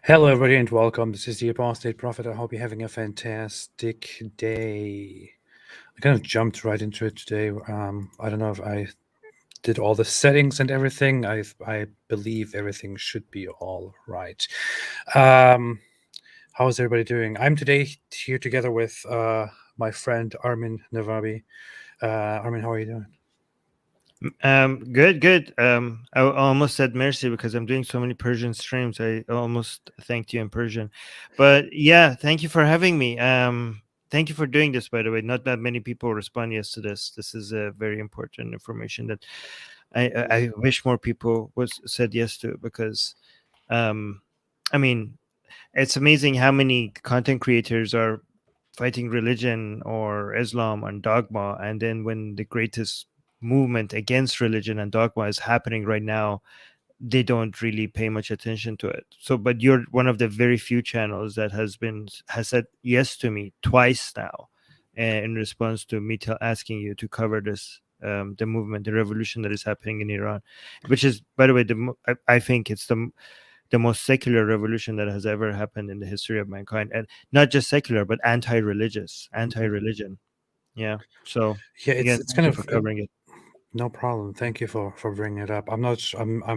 Hello, everybody, and welcome. This is the Apostate Prophet. I hope you're having a fantastic day. I kind of jumped right into it today. I don't know if I did all the settings and everything. I believe everything should be all right. Um, how's everybody doing? I'm today here together with my friend Armin Navabi. Armin, how are you doing? Good. I almost said mercy because I'm doing so many Persian streams. I almost thanked you in Persian, but yeah, thank you for having me. Thank you for doing this, by the way. Not that many people respond yes to this. This is a very important information that I wish more people was said yes to because, um, I mean, it's amazing how many content creators are fighting religion or Islam and dogma, and then when the greatest movement against religion and dogma is happening right now, they don't really pay much attention to it. So, but you're one of the very few channels that has said yes to me twice now, in response to me asking you to cover this. The movement, the revolution that is happening in Iran, which is, by the way, I think it's the most secular revolution that has ever happened in the history of mankind, and not just secular but anti-religion. Yeah, so Yeah, again, it's thank kind you of for covering it. no problem. Thank you for bringing it up. I'm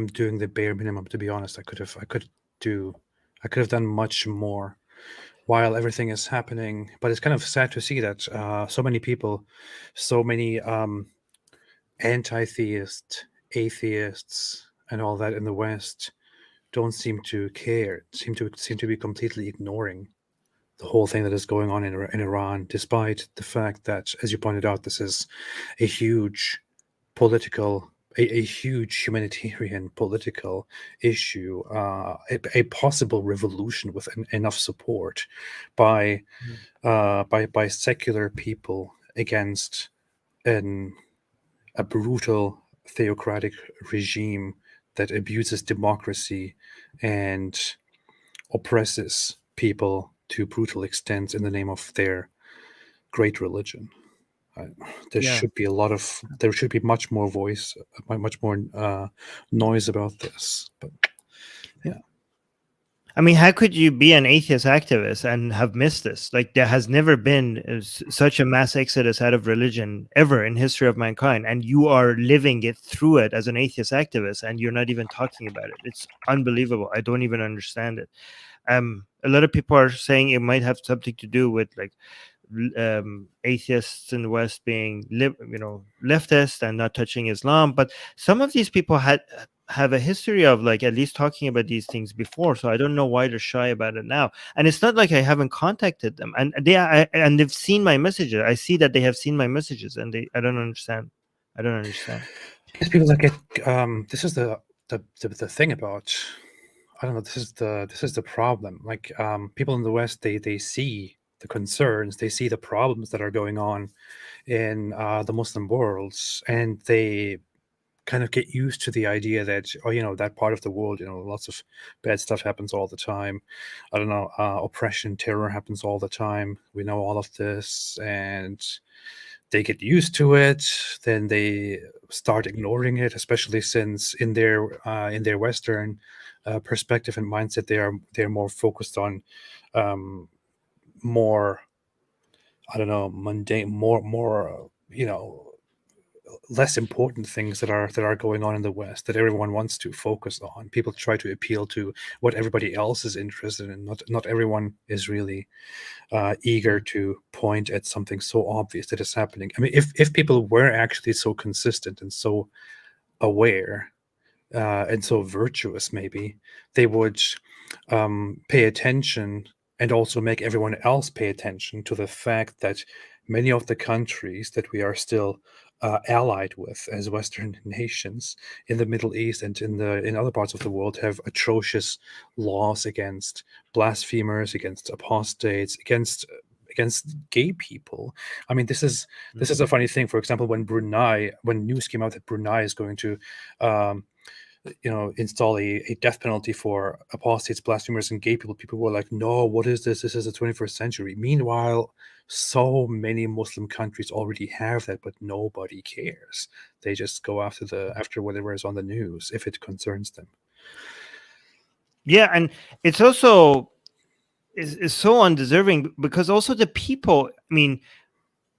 doing the bare minimum, to be honest. I could have done much more while everything is happening. But it's kind of sad to see that so many people, so many anti-theist, atheists, and all that in the West don't seem to care. Seem to be completely ignoring the whole thing that is going on in Iran, despite the fact that, as you pointed out, this is a huge political, a huge humanitarian political issue, a possible revolution with enough support by by secular people against an a brutal theocratic regime that abuses democracy and oppresses people to brutal extents in the name of their great religion. Uh, Yeah, there should be much more voice, much more noise about this. But yeah, I mean, how could you be an atheist activist and have missed this? Like, there has never been such a mass exodus out of religion ever in history of mankind, and you are living it through it as an atheist activist, and you're not even talking about it. It's unbelievable. I don't even understand it. A lot of people are saying it might have something to do with like atheists in the West being leftist and not touching Islam, but some of these people have a history of like at least talking about these things before, so I don't know why they're shy about it now. And it's not like I haven't contacted them, and and they've seen my messages. I see that they have seen my messages, and they I don't understand. because people that get this is the thing about, I don't know, this is the problem. Like people in the West, they see the concerns, they see the problems that are going on in the Muslim worlds, and they kind of get used to the idea that, oh, that part of the world, lots of bad stuff happens all the time. I don't know, oppression, terror happens all the time. We know all of this, and they get used to it. Then they start ignoring it, especially since in their Western perspective and mindset, they're more focused on um, more, I don't know, mundane, more less important things that are going on in the West that everyone wants to focus on. People try to appeal to what everybody else is interested in. Not everyone is really eager Mm. to point at something so obvious that is happening. I mean, if people were actually so consistent and so aware and so virtuous, maybe they would pay attention and also make everyone else pay attention to the fact that many of the countries that we are still allied with as Western nations in the Middle East and in other parts of the world have atrocious laws against blasphemers, against apostates, against gay people. I mean, this is a funny thing. For example, when news came out that Brunei is going to um, install a death penalty for apostates, blasphemers, and gay people, people were like, no, what is this? This is the 21st century. Meanwhile, so many Muslim countries already have that, but nobody cares. They just go after whatever is on the news if it concerns them. Yeah, and it's also is so undeserving because also the people. I mean,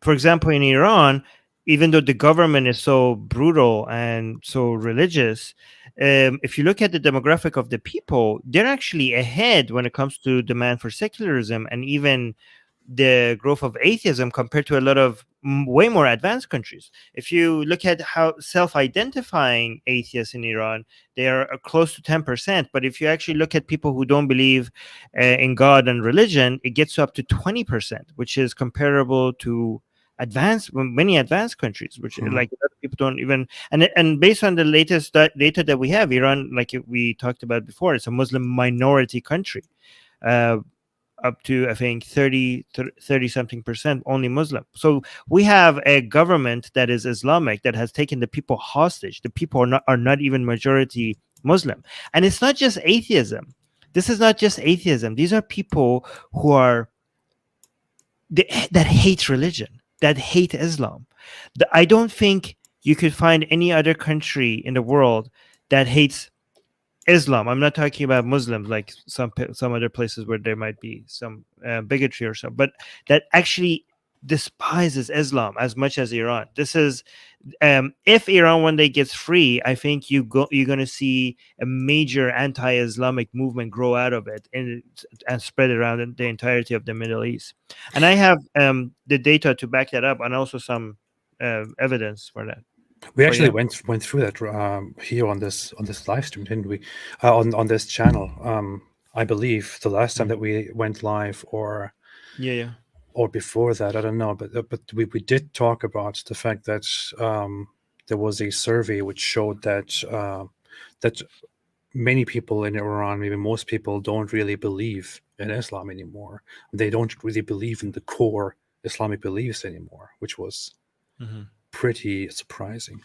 for example, in Iran, even though the government is so brutal and so religious, if you look at the demographic of the people, they're actually ahead when it comes to demand for secularism and even the growth of atheism compared to a lot of way more advanced countries. If you look at how self-identifying atheists in Iran, they are close to 10%. But if you actually look at people who don't believe in God and religion, it gets up to 20%, which is comparable to many advanced countries, which Mhm. like other people don't even. And based on the latest data that we have, Iran, like we talked about before, it's a Muslim minority country. Uh, Up to I think 30 something percent only Muslim. So we have a government that is Islamic that has taken the people hostage. The people are not even majority Muslim. And it's not just atheism. This is not just atheism. These are people who are that hate religion, that hate Islam. I don't think you could find any other country in the world that hates Islam. I'm not talking about Muslims like some other places where there might be some bigotry or so, but that actually despises Islam as much as Iran. This is if Iran one day gets free, I think you're going to see a major anti-Islamic movement grow out of it and spread around the entirety of the Middle East. And I have the data to back that up, and also some evidence for that. We But actually yeah, went through that here on this live stream, didn't we? On this channel. I believe the last time that we went live, yeah, yeah. or before that, I don't know, but we did talk about the fact that there was a survey which showed that many people in Iran, maybe most people, don't really believe in Islam anymore. They don't really believe in the core Islamic beliefs anymore, which was Mhm. pretty surprising.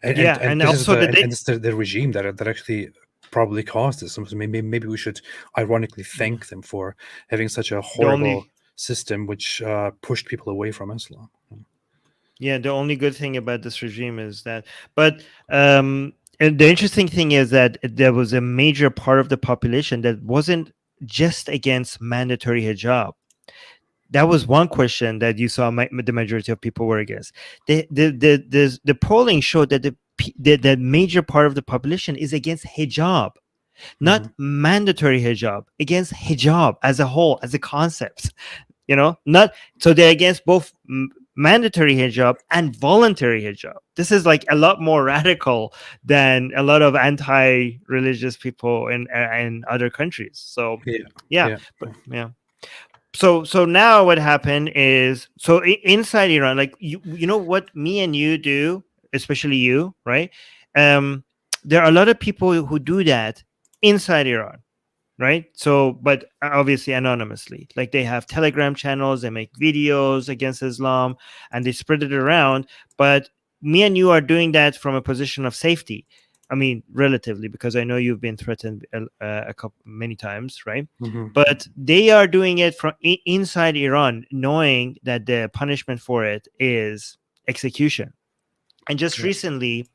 And Yeah, and this is also the the and this is the regime that actually probably caused this. So maybe we should ironically thank them for having such a the horrible only system which pushed people away from Islam. Yeah, the only good thing about this regime is that, but and the interesting thing is that there was a major part of the population that wasn't just against mandatory hijab. That was one question that you saw the majority of people were against. The polling showed that the major part of the population is against hijab, not Hmm. mandatory hijab, against hijab as a whole, as a concept. Not so they're against both mandatory hijab and voluntary hijab. This is like a lot more radical than a lot of anti-religious people in other countries. So Yeah, yeah, yeah. but yeah. So now what happened is, so inside Iran, like you know what me and you do, especially you, right? um there are a lot of people who do that inside Iran, right? So, but obviously anonymously. Like they have Telegram channels, they make videos against Islam, and they spread it around. But me and you are doing that from a position of safety. I mean, relatively, because I know you've been threatened a couple many times, right? Hmm. But they are doing it from inside Iran, knowing that the punishment for it is execution. And just Yeah. recently,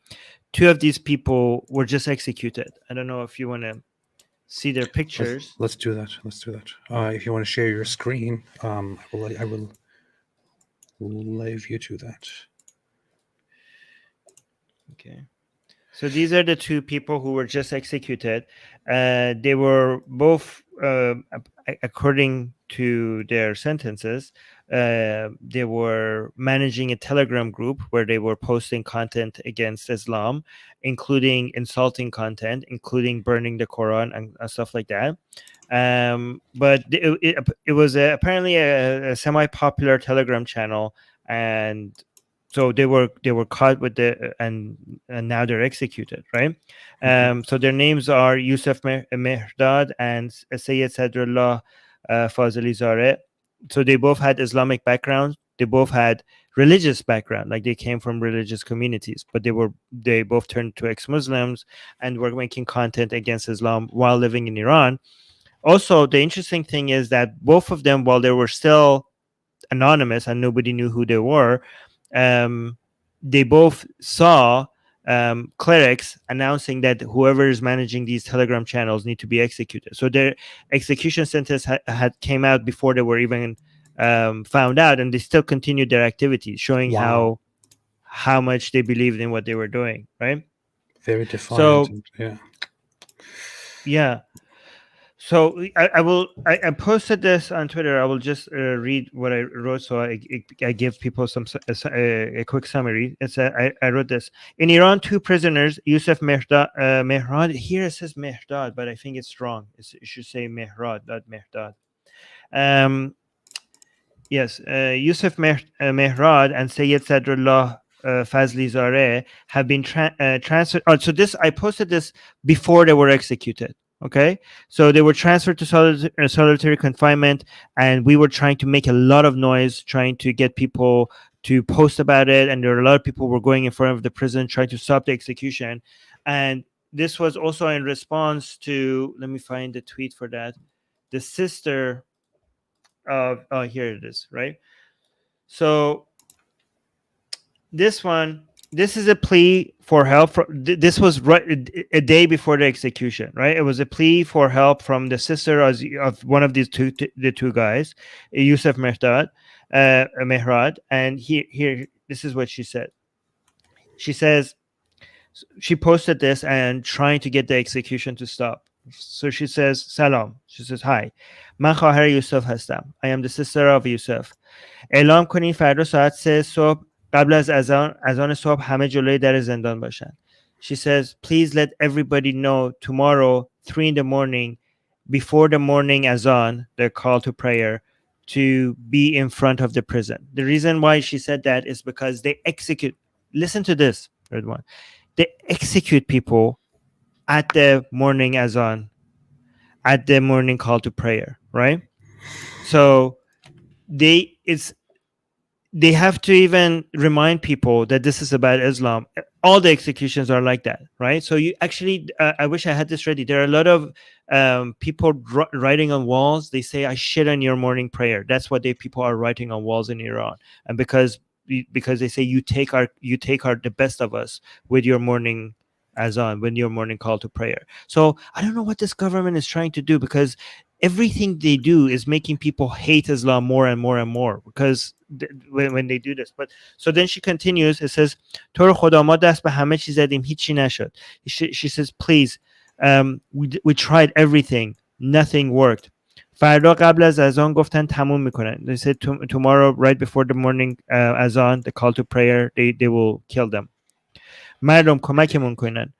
two of these people were just executed. I don't know if you want to see their pictures. Let's do that. Let's do that. If you want to share your screen, I will leave you to that. Okay. So these are the two people who were just executed. They were both, according to their sentences, they were managing a Telegram group where they were posting content against Islam, including insulting content, including burning the Quran and stuff like that. But it was apparently a semi-popular Telegram channel, and so they were caught with and now they're executed, right? Mhm. So their names are Yusuf Mehdad and Sayyid Sadrullah Fazali Zareh. So they both had Islamic backgrounds. They both had religious background, like they came from religious communities, but they both turned to ex-Muslims and were making content against Islam while living in Iran. Also, the interesting thing is that both of them, while they were still anonymous and nobody knew who they were, um, they both saw clerics announcing that whoever is managing these Telegram channels need to be executed. So their execution sentence had came out before they were even found out, and they still continued their activities, showing Wow. how much they believed in what they were doing, right? Very defiant. So And, yeah. yeah. So I posted this on Twitter. I will just read what I wrote, so I give people a quick summary. I wrote this: in Iran, two prisoners, Yusuf Mehrad. Here it says Mehdad, but I think it's wrong. It should say Mehrad, not Mehdad. Yes, Yusuf Mehrad and Sayyid Sadrullah Fazli Zareh have been transferred. Oh, so this I posted this before they were executed. Okay, so they were transferred to solitary confinement, and we were trying to make a lot of noise, trying to get people to post about it, and there were a lot of people were going in front of the prison trying to stop the execution, and this was also in response to. Let me find the tweet for that. The sister of here it is, right? So this is a plea for help. This was right a day before the execution, right? It was a plea for help from the sister of one of these the two guys, Yusuf Mehrad, and here this is what she said. She says she posted this and trying to get the execution to stop. So she says, Salam. She says, Hi. من خواهر یوسف هستم. I am the sister of Yusuf. اعلام کنین فردا ساعت 3 صبح قبل از اذان صبح همه جلوی در زندان باشن. She says, please let everybody know tomorrow 3 in the morning before the morning azan, the call to prayer, to be in front of the prison. The reason why she said that is because they execute. Listen to this, third one. They execute people at the morning azan, at the morning call to prayer, right? So they have to even remind people that this is about Islam. All the executions are like that, right? So you actually, I wish I had this ready. There are a lot of people writing on walls. They say, "I shit on your morning prayer." That's what people are writing on walls in Iran, and because they say you take the best of us with your morning azan, with your morning call to prayer. So I don't know what this government is trying to do, because everything they do is making people hate Islam more and more and more, because when they do this. But so then she continues. It says, "تو رو خدا ما دست به همه چیز زدیم هیچی نشد." She says, please, we tried everything, nothing worked. فردا قبل از اذان گفتن تموم میکنن. They said tomorrow right before the morning azan, the call to prayer, they will kill them. مردم کمکمون کنن.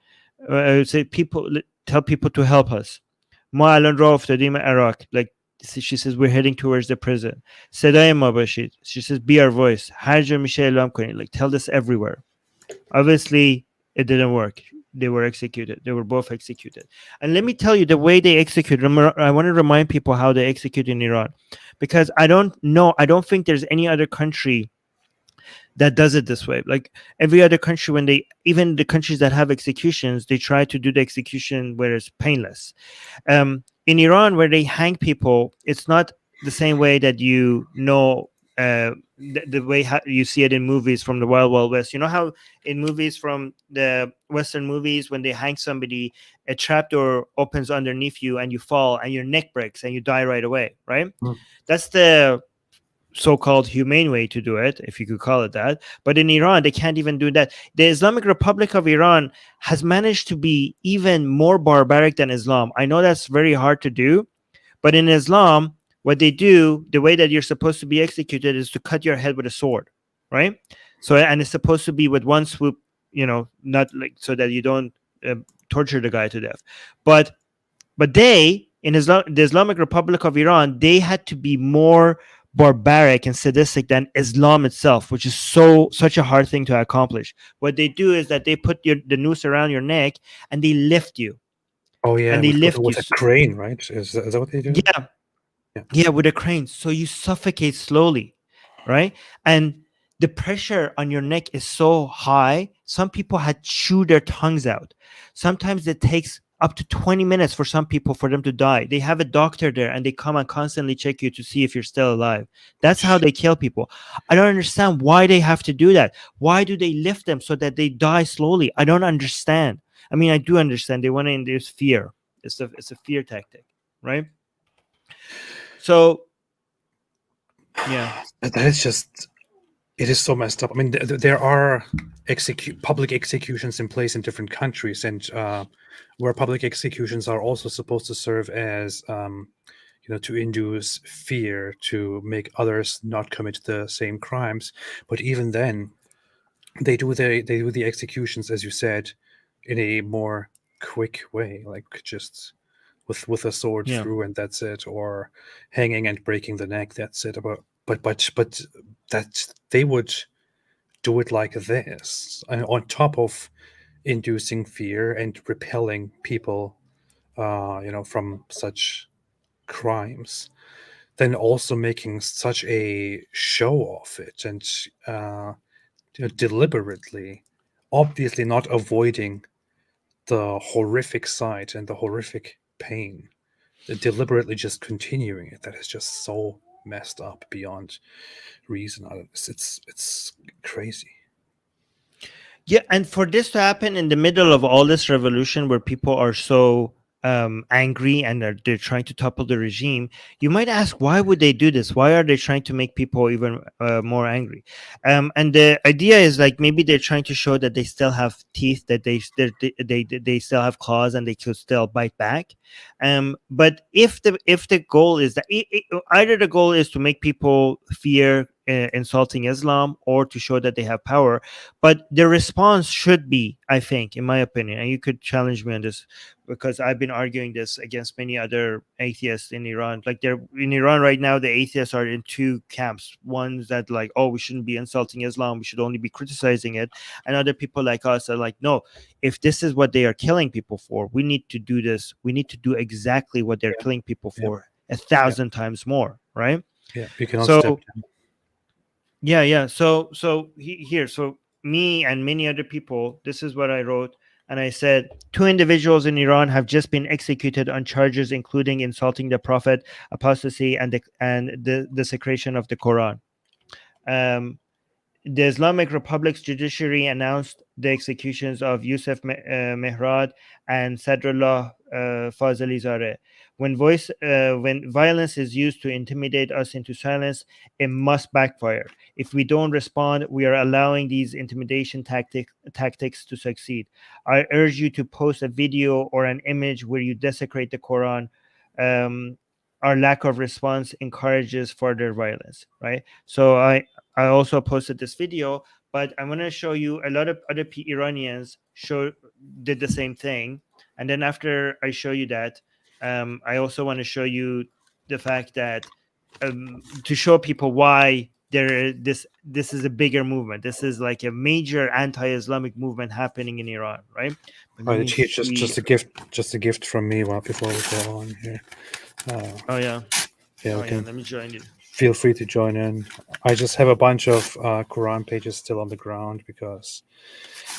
Say people, tell people to help us. ما الان راه افتادیم عراق. Like she says, we're heading towards the prison. صدای ما باشید. She says, be our voice. هر جا میشه اعلام کنید. Like, tell this everywhere. Obviously, it didn't work. They were executed. They were both executed. And let me tell you, the way they execute, I want to remind people how they execute in Iran, because I don't think there's any other country that does it this way. Like every other country, even the countries that have executions, they try to do the execution where it's painless. In Iran, where they hang people, it's not the same way that the way you see it in movies from the Wild Wild West. You know how in movies from the Western movies, when they hang somebody, a trapdoor opens underneath you and you fall and your neck breaks and you die right away, right? That's the so-called humane way to do it, if you could call it that. But in Iran, they can't even do that. The Islamic Republic of Iran has managed to be even more barbaric than Islam. I know that's very hard to do, but in Islam, what they do, the way that you're supposed to be executed is to cut your head with a sword, right? So, and it's supposed to be with one swoop, not like so that you don't torture the guy to death. But they, in Islam, the Islamic Republic of Iran, they had to be more barbaric and sadistic than Islam itself, which is such a hard thing to accomplish. What they do is that they put the noose around your neck and they lift you. Oh yeah, and they lift with you. a crane, right? Is that what they do? Yeah, with a crane. So you suffocate slowly, right? And the pressure on your neck is so high. Some people had chewed their tongues out. Sometimes it takes up to 20 minutes for some people for them to die. They have a doctor there and they come and constantly check you to see if you're still alive. That's how they kill people. I don't understand why they have to do that. Why do they lift them so that they die slowly? I don't understand. I mean, I do understand. They want to induce fear. It's a fear tactic, right? So, yeah. That is just, it is so messed up. I mean, there are public executions in place in different countries, and where public executions are also supposed to serve as, to induce fear, to make others not commit the same crimes. But even then, they do the executions, as you said, in a more quick way, like just with a sword through, and that's it, or hanging and breaking the neck, that's it. But that they would do it like this, and on top of inducing fear and repelling people, from such crimes, then also making such a show of it, and deliberately, obviously not avoiding the horrific sight and the horrific pain, deliberately just continuing it. That is just so messed up beyond reason. It's crazy. Yeah, and for this to happen in the middle of all this revolution where people are so angry and they're trying to topple the regime, you might ask, why would they do this? Why are they trying to make people even more angry? And the idea is like maybe they're trying to show that they still have teeth, that they still have claws, and they could still bite back. But if the goal is that either the goal is to make people fear insulting Islam, or to show that they have power, but the response should be, I think, in my opinion, and you could challenge me on this, because I've been arguing this against many other atheists in Iran. Like, they're in Iran right now, the atheists are in two camps. One's that like, oh, we shouldn't be insulting Islam, we should only be criticizing it. And other people like us are like, no, if this is what they are killing people for, we need to do this. We need to do exactly what they're killing people for, 1,000 times more, right? Yeah, you cannot step down. Yeah. So here, so me and many other people, this is what I wrote. And I said, 2 individuals in Iran have just been executed on charges including insulting the Prophet, apostasy, and the desecration of the Quran. The Islamic Republic's judiciary announced the executions of Yusuf Mehrad and Sadrullah Fazeli Zareh. When violence is used to intimidate us into silence, it must backfire. If we don't respond, we are allowing these intimidation tactics to succeed. I urge you to post a video or an image where you desecrate the Quran. Our lack of response encourages further violence, right? So I also posted this video, but I'm going to show you a lot of other Iranians did the same thing. And then after I show you that, I also want to show you the fact that to show people why this is a bigger movement. This is like a major anti-Islamic movement happening in Iran, right? Right, here, just a gift from me before we go on here. Let me join you. Feel free to join in. I just have a bunch of Quran pages still on the ground because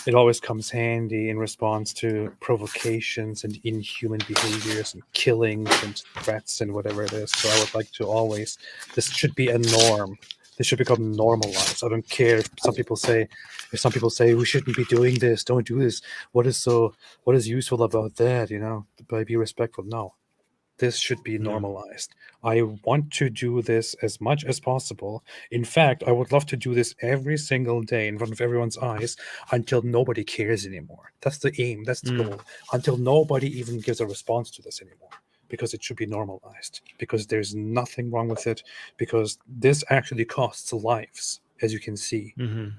it always comes handy in response to provocations and inhuman behaviors and killings and threats and whatever it is. So I would like to always, this should be a norm. This should become normalized. I don't care if some people say we shouldn't be doing this, don't do this. What is useful about that? But be respectful. No. This should be normalized. I want to do this as much as possible. In fact, I would love to do this every single day in front of everyone's eyes until nobody cares anymore. That's the aim. That's the goal. Until nobody even gives a response to this anymore. Because it should be normalized. Because there's nothing wrong with it. Because this actually costs lives, as you can see. Mm-hmm.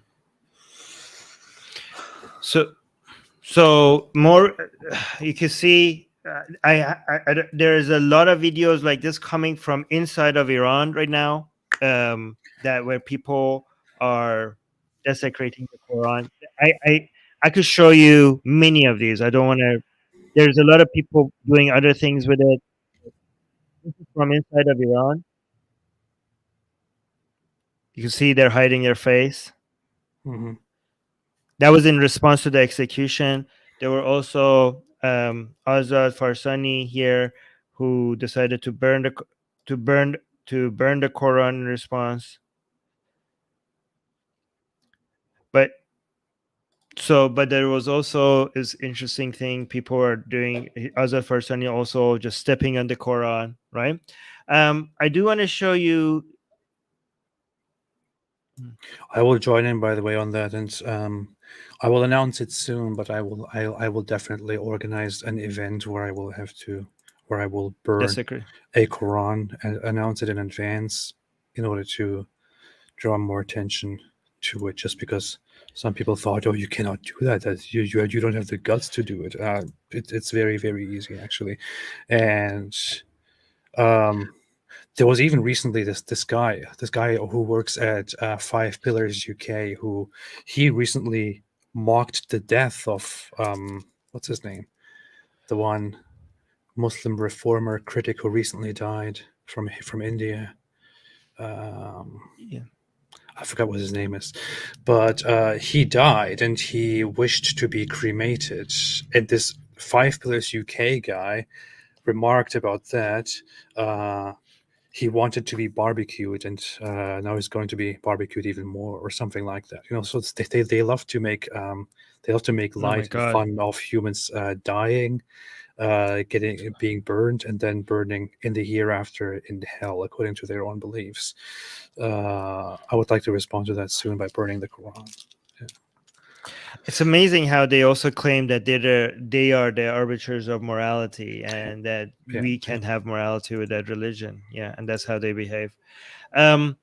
So more, you can see. There is a lot of videos like this coming from inside of Iran right now, that where people are desecrating the Quran. I could show you many of these. I don't want to. There's a lot of people doing other things with it. This is from inside of Iran. You can see they're hiding their face. Mm-hmm. That was in response to the execution. There were also Azad Farsani here, who decided to burn the Quran in response. But there was also this interesting thing people are doing. Azad Farsani also just stepping on the Quran, right? I do want to show you. I will join in, by the way, on that, and I will announce it soon. But I will definitely organize an event where I will burn Desecrate. a Quran and announce it in advance in order to draw more attention to it. Just because some people thought, oh, you cannot do that. That you don't have the guts to do it. It's very, very easy actually, and there was even recently this guy who works at Five Pillars UK, who he recently mocked the death of what's his name, the one Muslim reformer critic who recently died from India. Yeah. I forgot what his name is, but he died and he wished to be cremated. And this Five Pillars UK guy remarked about that. He wanted to be barbecued, and now he's going to be barbecued even more, or something like that. So they love to make light and God. fun of humans dying, being burned, and then burning in the hereafter in hell, according to their own beliefs. I would like to respond to that soon by burning the Quran. It's amazing how they also claim that they are the arbiters of morality, and that we can't have morality without religion. Yeah, and that's how they behave. So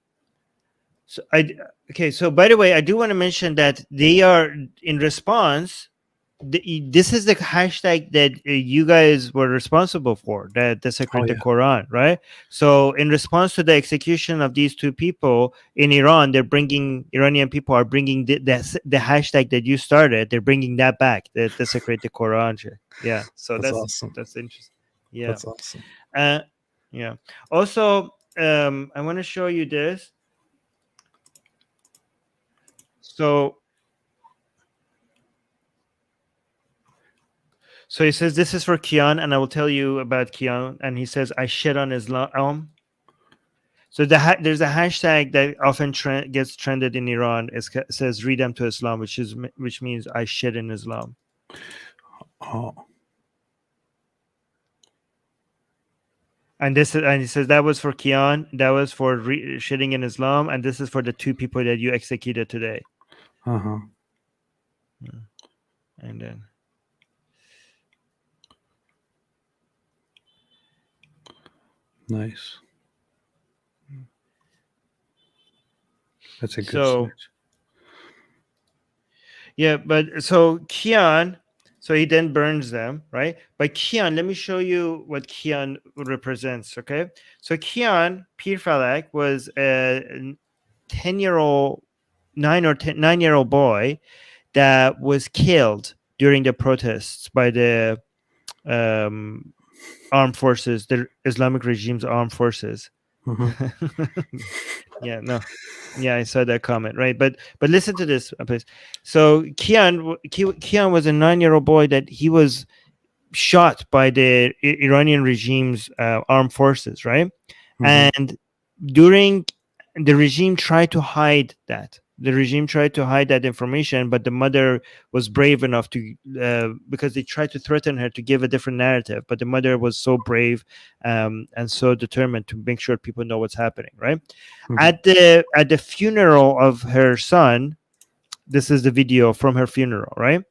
by the way, I do want to mention that they are in response. This is the hashtag that you guys were responsible for, that desecrate the Quran, right? So in response to the execution of these two people in Iran, Iranian people are bringing the hashtag that you started. They're bringing that back, the desecrate the Quran. Yeah, so that's awesome. That's interesting. Yeah, that's awesome. Yeah. Also, I want to show you this. So he says, this is for Kian, and I will tell you about Kian. And he says, I shit on Islam. So there's a hashtag that often gets trended in Iran. It says, "Redem to Islam," which means I shit in Islam. Oh. And he says that was for Kian, that was for shitting in Islam, and this is for the two people that you executed today. Yeah. And then. Nice. That's a good switch. Yeah, but so Kian, so he then burns them, right? But Kian, let me show you what Kian represents, okay? So Kian Pir Falak was a 9-year-old boy that was killed during the protests by the armed forces, the Islamic regime's armed forces. Mm-hmm. I saw that comment, right? But listen to this, please. So Kian was a 9-year-old boy that he was shot by the Iranian regime's armed forces, right? Mm-hmm. And during the regime tried to hide that. The regime tried to hide that information, but the mother was brave enough to, because they tried to threaten her to give a different narrative. But the mother was so brave and so determined to make sure people know what's happening, right? Mm-hmm. At the funeral of her son, this is the video from her funeral, right?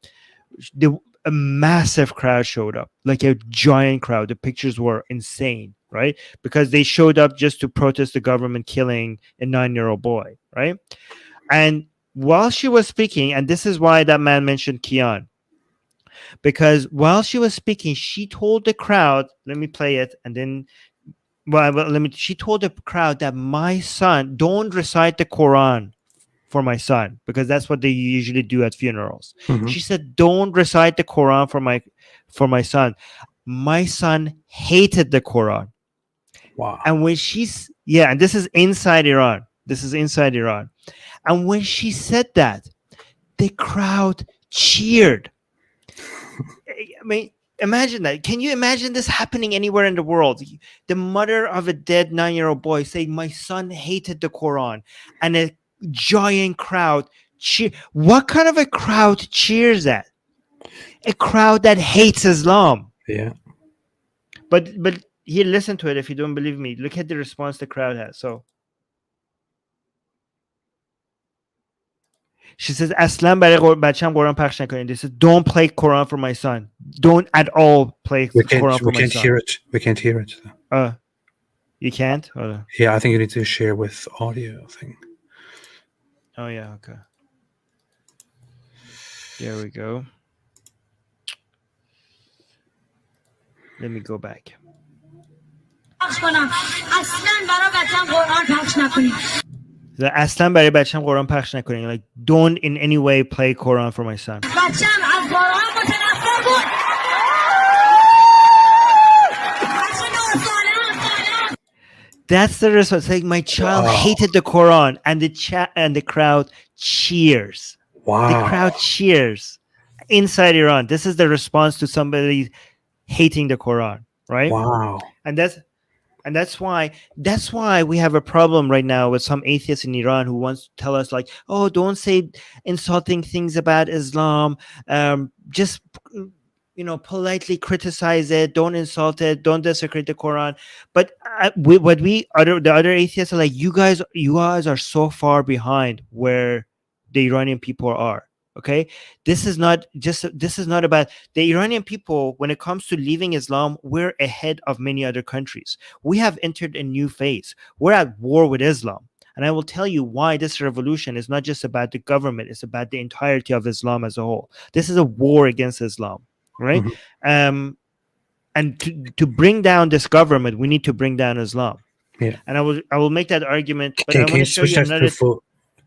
A massive crowd showed up, like a giant crowd. The pictures were insane, right? Because they showed up just to protest the government killing a 9-year-old boy, right? And while she was speaking, and this is why that man mentioned Kian, because while she was speaking, she told the crowd, let me play it, and then, she told the crowd that my son, don't recite the Quran for my son, because that's what they usually do at funerals. Mm-hmm. She said, don't recite the Quran for my son. My son hated the Quran. Wow. And when and this is inside Iran. And when she said that, the crowd cheered. I mean, Imagine that. Can you imagine this happening anywhere in the world? The mother of a dead 9-year-old boy saying, "My son hated the Quran," and a giant crowd cheer. What kind of a crowd cheers that? A crowd that hates Islam. Yeah. But here, listen to it. If you don't believe me, look at the response the crowd has. So she says, "Aslan برای بچه‌م قرآن پخش نکنید." They said, "Don't play Quran for my son. Don't at all play Quran for We my can't son." hear it. We can't hear it. You can't. Yeah, I think you need to share with audio thing. Oh yeah, okay. There we go. Let me go back. اصلا برای بچه‌م قرآن پخش نکنین. Like, don't in any way play Quran for my son. That's the response. Like, my child hated the Quran, and the chat and the crowd cheers. Wow. The crowd cheers inside Iran. This is the response to somebody hating the Quran, right? Wow. And that's why we have a problem right now with some atheists in Iran who wants to tell us, like, oh, don't say insulting things about Islam. Just, politely criticize it. Don't insult it. Don't desecrate the Quran. But the other atheists are like, you guys are so far behind where the Iranian people are. Okay, this is not about the Iranian people. When it comes to leaving Islam, we're ahead of many other countries. We have entered a new phase. We're at war with Islam. And I will tell you why this revolution is not just about the government. It's about the entirety of Islam as a whole. This is a war against Islam, right? Mm-hmm. And to bring down this government, we need to bring down Islam. Yeah. And I will make that argument. But can, I want to show you another.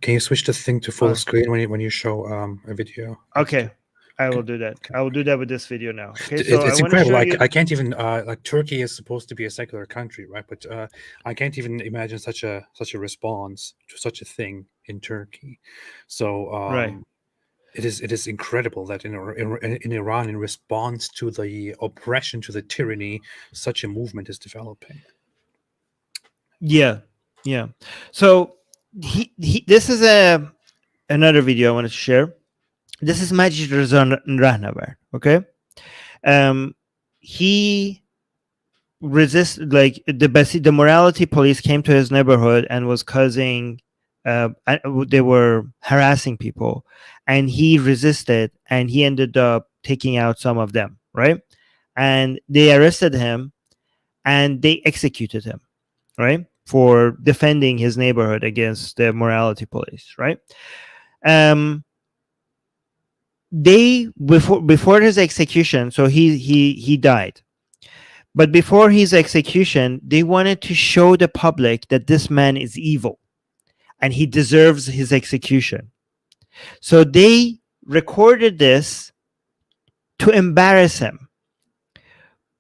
Can you switch the thing to full screen when you show a video? Okay, I will do that. I will do that with this video now. Okay, so it's incredible. I can't even like Turkey is supposed to be a secular country, right? But I can't even imagine such a response to such a thing in Turkey. So right. It is incredible that in Iran, in response to the oppression, to the tyranny, such a movement is developing. Yeah. So this is another video I want to share. This is Majid Reza Rahnavard. Okay, he resisted, like, the morality police came to his neighborhood and was causing. They were harassing people, and he resisted, and he ended up taking out some of them. Right, and they arrested him, and they executed him. Right, for defending his neighborhood against the morality police, right? They before his execution, so he died. But before his execution, they wanted to show the public that this man is evil and he deserves his execution. So they recorded this to embarrass him.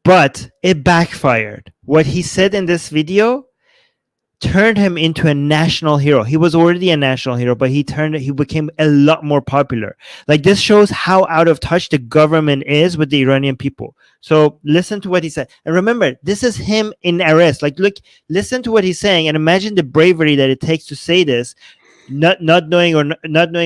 But it backfired. What he said in this video turned him into a national hero. He was already a national hero, but he became a lot more popular. Like, this shows how out of touch the government is with the Iranian people. So listen to what he said. And remember, this is him in arrest. Like, look, listen to what he's saying, and imagine the bravery that it takes to say this, not knowing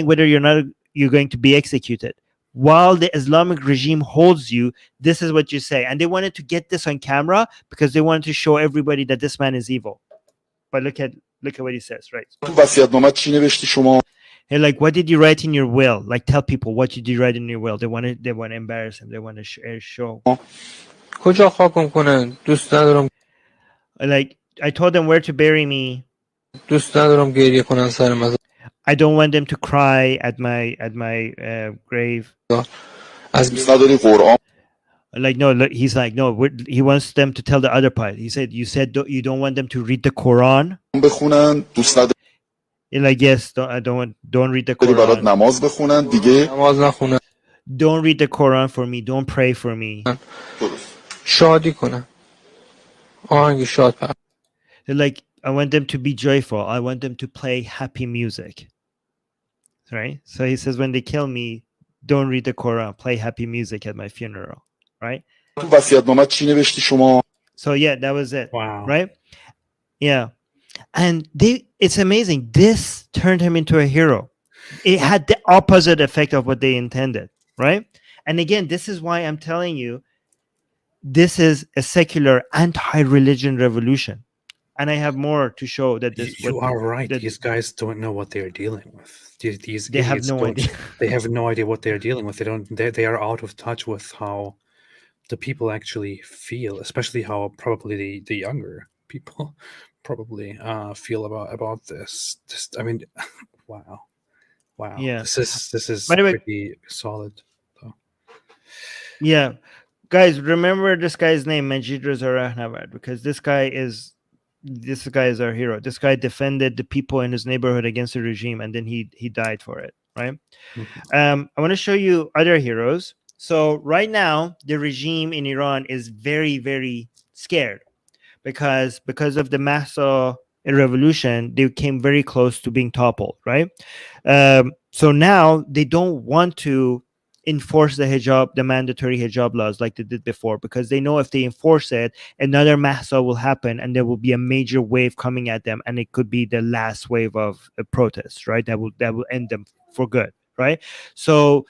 whether you're going to be executed. While the Islamic regime holds you, this is what you say. And they wanted to get this on camera because they wanted to show everybody that this man is evil. But look at what he says, right? Hey, like, what did you write in your will? Like, tell people what did you write in your will. They want to embarrass him. They want to show. Like, I told them where to bury me. I don't want them to cry at my grave. Like, no, he's like, no, he wants them to tell the other part. He said, you don't want them to read the Quran. You're like, yes, don't read the Quran. Don't read the Quran for me. Don't pray for me. They're like, I want them to be joyful. I want them to play happy music. Right? So he says, when they kill me, don't read the Quran. Play happy music at my funeral. right? وصیت‌نامه شما. So yeah, that was it. Wow. Right? Yeah. And it's amazing. This turned him into a hero. It had the opposite effect of what they intended, right? And again, this is why I'm telling you, this is a secular anti-religion revolution. And I have more to show that this. You are right. that These guys don't know what they're dealing with. These they have idiots no don't- idea. They have no idea what they're dealing with. They are out of touch with how the people actually feel, especially how probably the younger people probably feel about this. Just, I mean, wow. Yeah. This is By the way- pretty solid. Yeah. Guys, remember this guy's name, Majid Reza Rahnavard, because this guy is our hero. This guy defended the people in his neighborhood against the regime, and then he died for it, right? Mhm. I want to show you other heroes. So right now, the regime in Iran is very, very scared because of the Mahsa revolution. They came very close to being toppled, right? So now they don't want to enforce the mandatory hijab laws like they did before, because they know if they enforce it, another Mahsa will happen and there will be a major wave coming at them, and it could be the last wave of protests, right? That will end them for good, right? So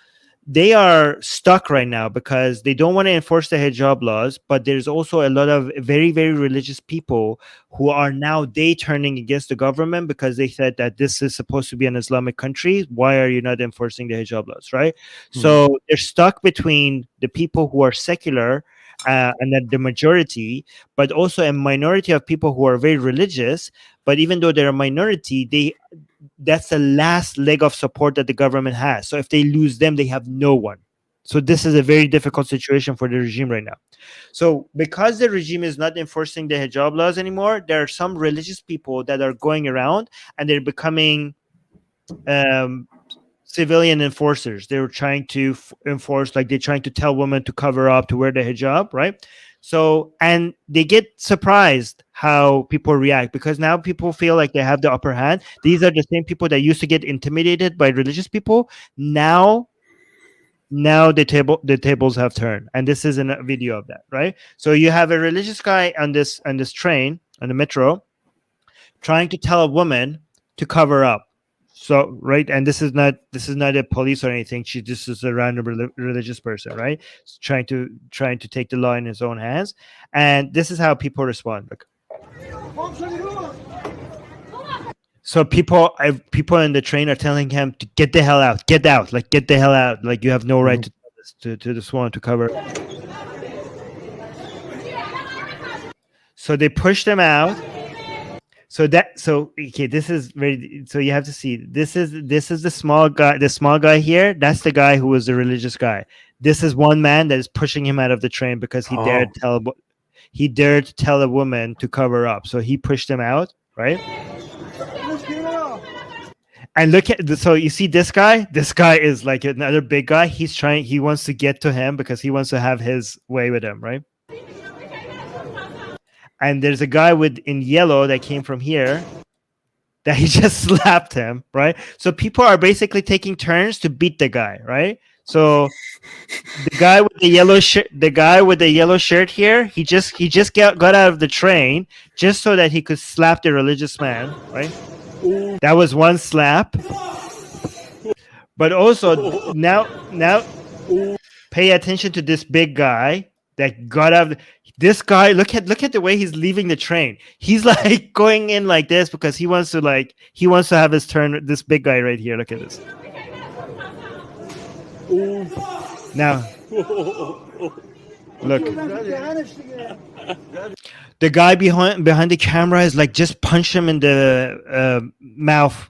they are stuck right now because they don't want to enforce the hijab laws, but there's also a lot of very, very religious people who are now turning against the government because they said that this is supposed to be an Islamic country. Why are you not enforcing the hijab laws, right? So they're stuck between the people who are secular and then the majority, but also a minority of people who are very religious. But even though they're a minority, that's the last leg of support that the government has. So if they lose them, they have no one. So this is a very difficult situation for the regime right now. So because the regime is not enforcing the hijab laws anymore, there are some religious people that are going around and they're becoming civilian enforcers. They're trying to enforce, like they're trying to tell women to cover up, to wear the hijab, right? So, and they get surprised how people react because now people feel like they have the upper hand. These are the same people that used to get intimidated by religious people. Now the tables have turned, and this is a video of that, right? So you have a religious guy on this train, on the metro, trying to tell a woman to cover up. So right, and this is not a police or anything. She just is a random religious person, right? Trying to take the law in his own hands, and this is how people respond. Look. So people in the train are telling him to get the hell out, get out, like get the hell out, like you have no right to this woman to cover. So they push them out. So okay, this is very. So you have to see. This is the small guy. The small guy here. That's the guy who was the religious guy. This is one man that is pushing him out of the train because he dared to tell a woman to cover up. So he pushed him out, right? And look at so you see this guy. This guy is like another big guy. He wants to get to him because he wants to have his way with him, right? And there's a guy in yellow that came from here that he just slapped him, right? So people are basically taking turns to beat the guy, right? So the guy with the yellow shirt here, he just got out of the train just so that he could slap the religious man, right? That was one slap. But also now pay attention to this big guy that got out. This guy, look at the way he's leaving the train. He's like going in like this because he wants to have his turn. This big guy right here. Look at this. Now, look. The guy behind the camera is like, just punch him in the mouth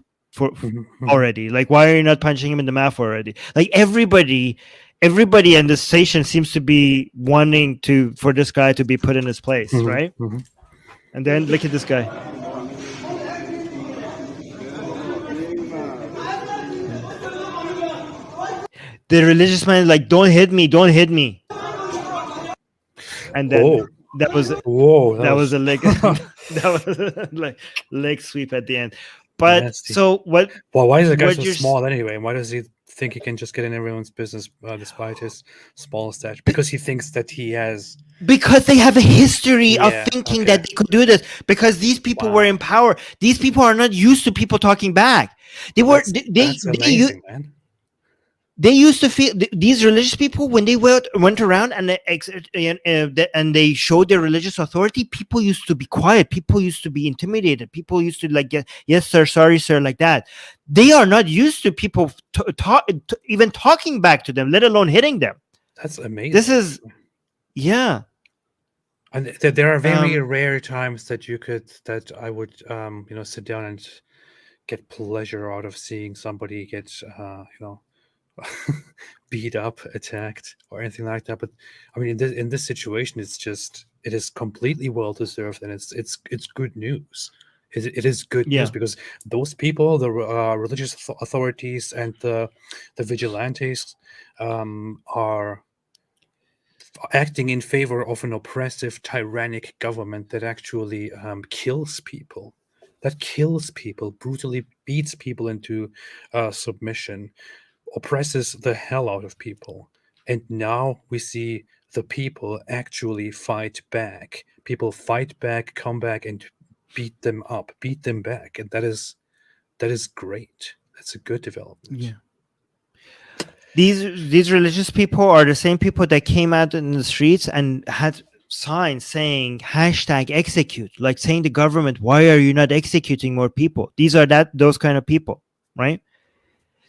already. Like, why are you not punching him in the mouth already? Like everybody in the station seems to be wanting for this guy to be put in his place, right? And then look at this guy. The religious man is like, don't hit me. And then that was a leg that was like leg sweep at the end. But nasty. So what? Well, why is the guy so small anyway? Why does he think he can just get in everyone's business despite his small stature because he thinks that he has. Because they have a history of Yeah, thinking okay. that they could do this, because these people were Wow. in power. These people are not used to people talking back. They were That's amazing, man. they used to feel these religious people, when they went around and and they showed their religious authority, people used to be quiet, people used to be intimidated, people used to like get, yes sir, sorry sir, like that. They are not used to people even talking back to them, let alone hitting them. That's amazing. This is, yeah. And there are very rare times that I would sit down and get pleasure out of seeing somebody get beat up, attacked, or anything like that. But I mean, in this situation, it is completely well deserved, and it's good news. It is good news because those people, the religious authorities and the vigilantes, are acting in favor of an oppressive, tyrannic government that actually kills people. That kills people, brutally beats people into submission, oppresses the hell out of people. And now we see the people actually fight back. People fight back, come back, and beat them up, beat them back. And that is great. That's a good development. Yeah. These religious people are the same people that came out in the streets and had signs saying #execute, like saying the government, why are you not executing more people? These are those kind of people, right?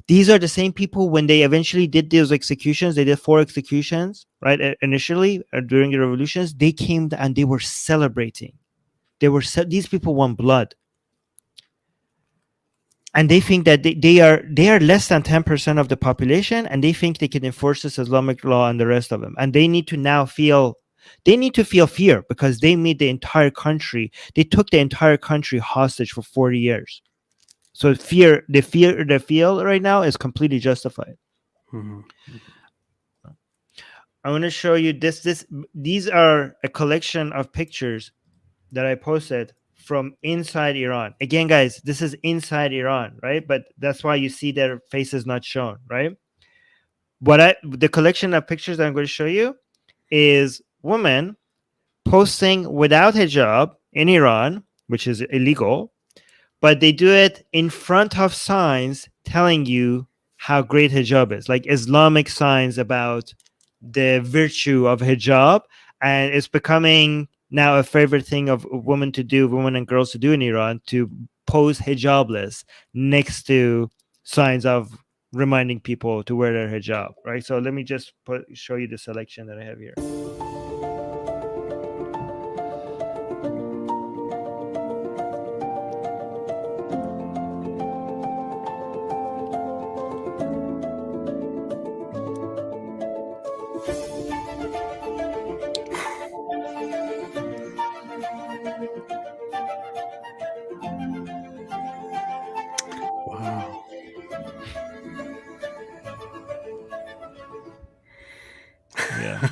These are the same people when they eventually did those executions. They did 4 executions, right? Initially, during the revolutions, they came and they were celebrating. These people want blood. And they think that they are less than 10% of the population, and they think they can enforce this Islamic law on the rest of them. And they need to feel fear because they made the entire country. They took the entire country hostage for 40 years. So the fear they feel right now is completely justified. Mm-hmm. I want to show you this. These are a collection of pictures that I posted from inside Iran. Again, guys, this is inside Iran, right? But that's why you see their faces not shown, right? The collection of pictures that I'm going to show you is women posting without hijab in Iran, which is illegal, but they do it in front of signs telling you how great hijab is, like Islamic signs about the virtue of hijab. And it's becoming now a favorite thing of women and girls to do in Iran, to pose hijabless next to signs of reminding people to wear their hijab, right? So let me just show you the selection that I have here. Wow. Yeah.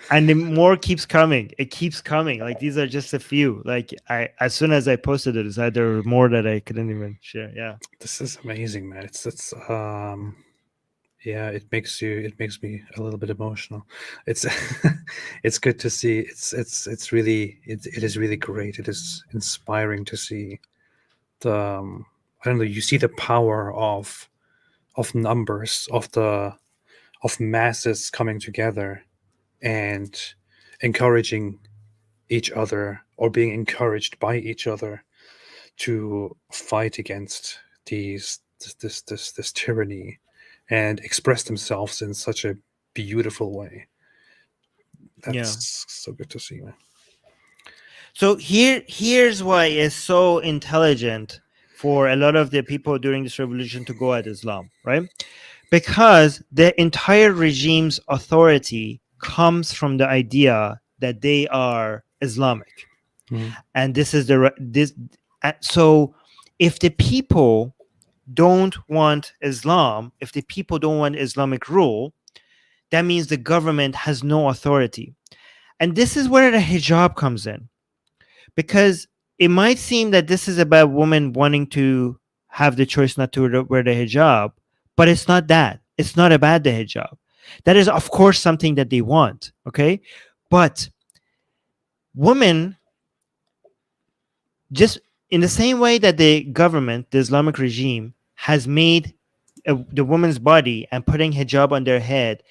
And the more keeps coming. It keeps coming. Like, these are just a few. Like, as soon as I posted it, it's either more that I couldn't even share. Yeah. This is amazing, man. Yeah, it makes me a little bit emotional. It's it's good to see. It is really great. It is inspiring to see the I don't know, you see the power of numbers, of masses coming together and encouraging each other, or being encouraged by each other to fight against this tyranny and express themselves in such a beautiful way. That's so good to see, man. So here's why it's so intelligent for a lot of the people during this revolution to go at Islam, right? Because the entire regime's authority comes from the idea that they are Islamic. Mm-hmm. And this is so if the people don't want Islam, if the people don't want Islamic rule, that means the government has no authority. And this is where the hijab comes in. Because it might seem that this is about women wanting to have the choice not to wear the hijab, But it's not that. It's not about the hijab. That is, of course, something that they want. Okay. But women, just in the same way that the government, the Islamic regime, has made the woman's body and putting hijab on their head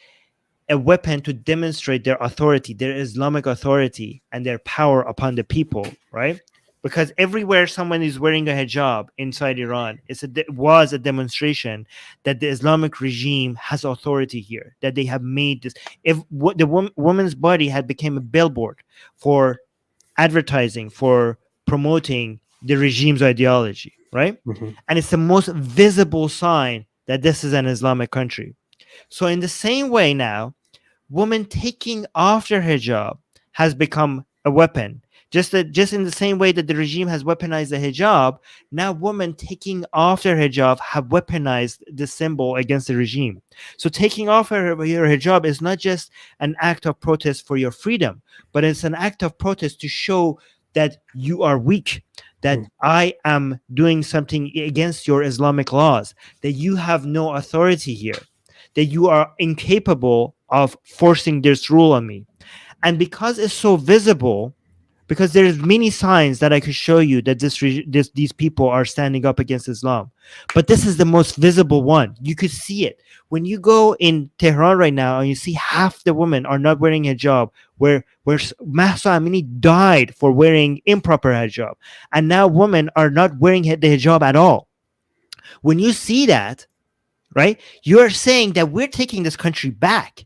a weapon to demonstrate their authority, their Islamic authority, and their power upon the people, right? Because everywhere someone is wearing a hijab inside Iran, it was a demonstration that the Islamic regime has authority here, that they have made this. If the woman's body had become a billboard for advertising, for promoting the regime's ideology, right? Mhm. And it's the most visible sign that this is an Islamic country. So in the same way now, women taking off their hijab has become a weapon. Just in the same way that the regime has weaponized the hijab, now women taking off their hijab have weaponized the symbol against the regime. So taking off your hijab is not just an act of protest for your freedom, but it's an act of protest to show that you are weak, that I am doing something against your Islamic laws, that you have no authority here, that you are incapable of forcing this rule on me. And because it's so visible, because there's many signs that I could show you that these people are standing up against Islam, but this is the most visible one. You could see it when you go in Tehran right now, and you see half the women are not wearing hijab. Where Mahsa Amini died for wearing improper hijab, and now women are not wearing the hijab at all. When you see that, right, you are saying that we're taking this country back.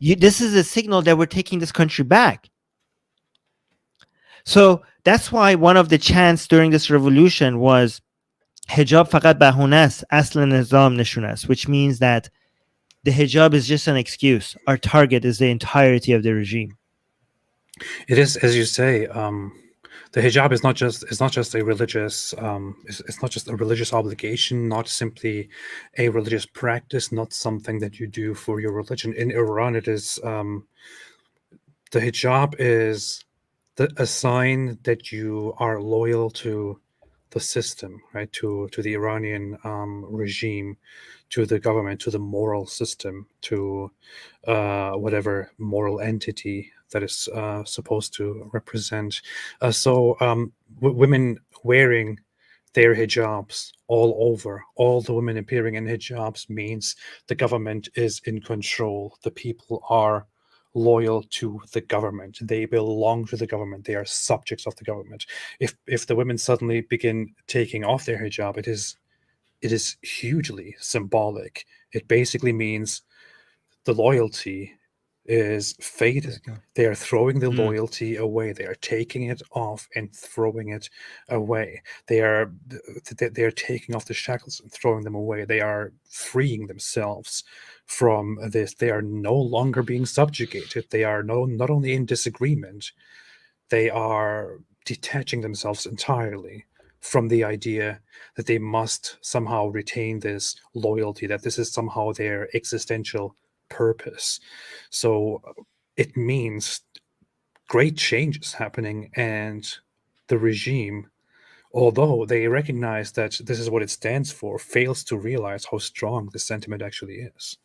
This is a signal that we're taking this country back. So that's why one of the chants during this revolution was hijab faqat bahune ast, asl nizam nishun ast, which means that the hijab is just an excuse. Our target is the entirety of the regime. It is, as you say, the hijab is not just a religious it's not just a religious obligation, not simply a religious practice, not something that you do for your religion. In Iran, it is the hijab is a sign that you are loyal to the system, right? To the Iranian regime, to the government, to the moral system, to whatever moral entity that is supposed to represent. Women wearing their hijabs all over, all the women appearing in hijabs means the government is in control. The people are loyal to the government. They belong to the government. They are subjects of the government. If the women suddenly begin taking off their hijab, it is hugely symbolic. It basically means the loyalty is fading. They are throwing the loyalty away. They are taking it off and throwing it away. They are taking off the shackles and throwing them away. They are freeing themselves from this. They are no longer being subjugated. They are not only in disagreement, they are detaching themselves entirely from the idea that they must somehow retain this loyalty, that this is somehow their existential purpose. So it means great changes happening, and the regime, although they recognize that this is what it stands for, fails to realize how strong this sentiment actually is.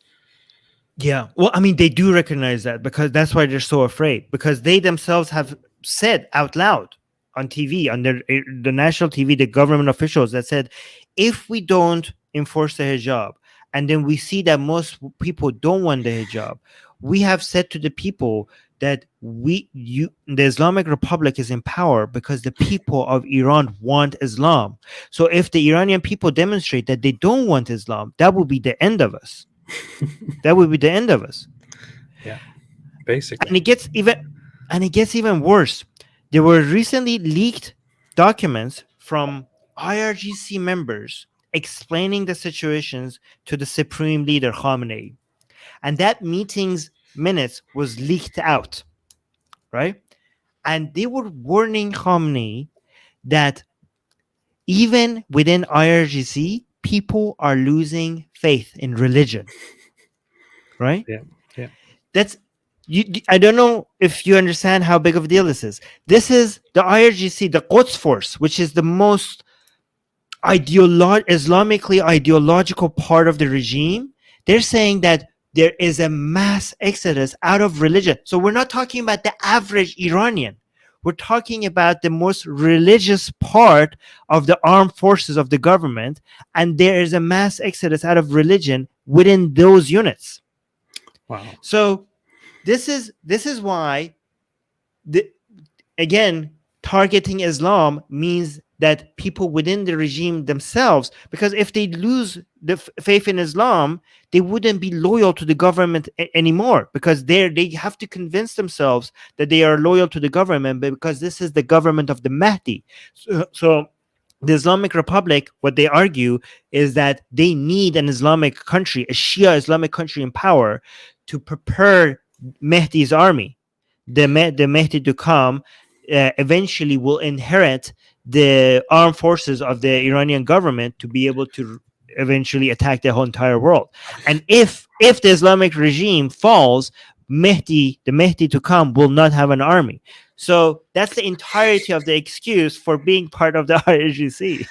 Yeah. Well, I mean, they do recognize that, because that's why they're so afraid, because they themselves have said out loud on TV, on the national TV, the government officials that said, if we don't enforce the hijab, and then we see that most people don't want the hijab, we have said to the people that the Islamic Republic is in power because the people of Iran want Islam. So if the Iranian people demonstrate that they don't want Islam, that will be the end of us. That would be the end of us. Yeah, basically. And it gets even worse. There were recently leaked documents from IRGC members explaining the situations to the Supreme Leader Khamenei. And that meeting's minutes was leaked out, right? And they were warning Khamenei that even within IRGC, people are losing faith in religion, right? Yeah. That's I don't know if you understand how big of a deal this is. This is the IRGC, the Quds Force, which is the most Islamically ideological part of the regime, they're saying that there is a mass exodus out of religion. So we're not talking about the average Iranian. We're talking about the most religious part of the armed forces of the government, and there is a mass exodus out of religion within those units. Wow. So this is why again, targeting Islam means that people within the regime themselves, because if they lose the faith in Islam, they wouldn't be loyal to the government anymore, because they have to convince themselves that they are loyal to the government, because this is the government of the Mahdi. So the Islamic Republic, what they argue is that they need an Islamic country, a Shia Islamic country in power, to prepare Mahdi's army. The Mahdi to come eventually will inherit the armed forces of the Iranian government to be able to eventually attack the whole entire world. And if the Islamic regime falls, the Mahdi to come will not have an army. So that's the entirety of the excuse for being part of the IRGC.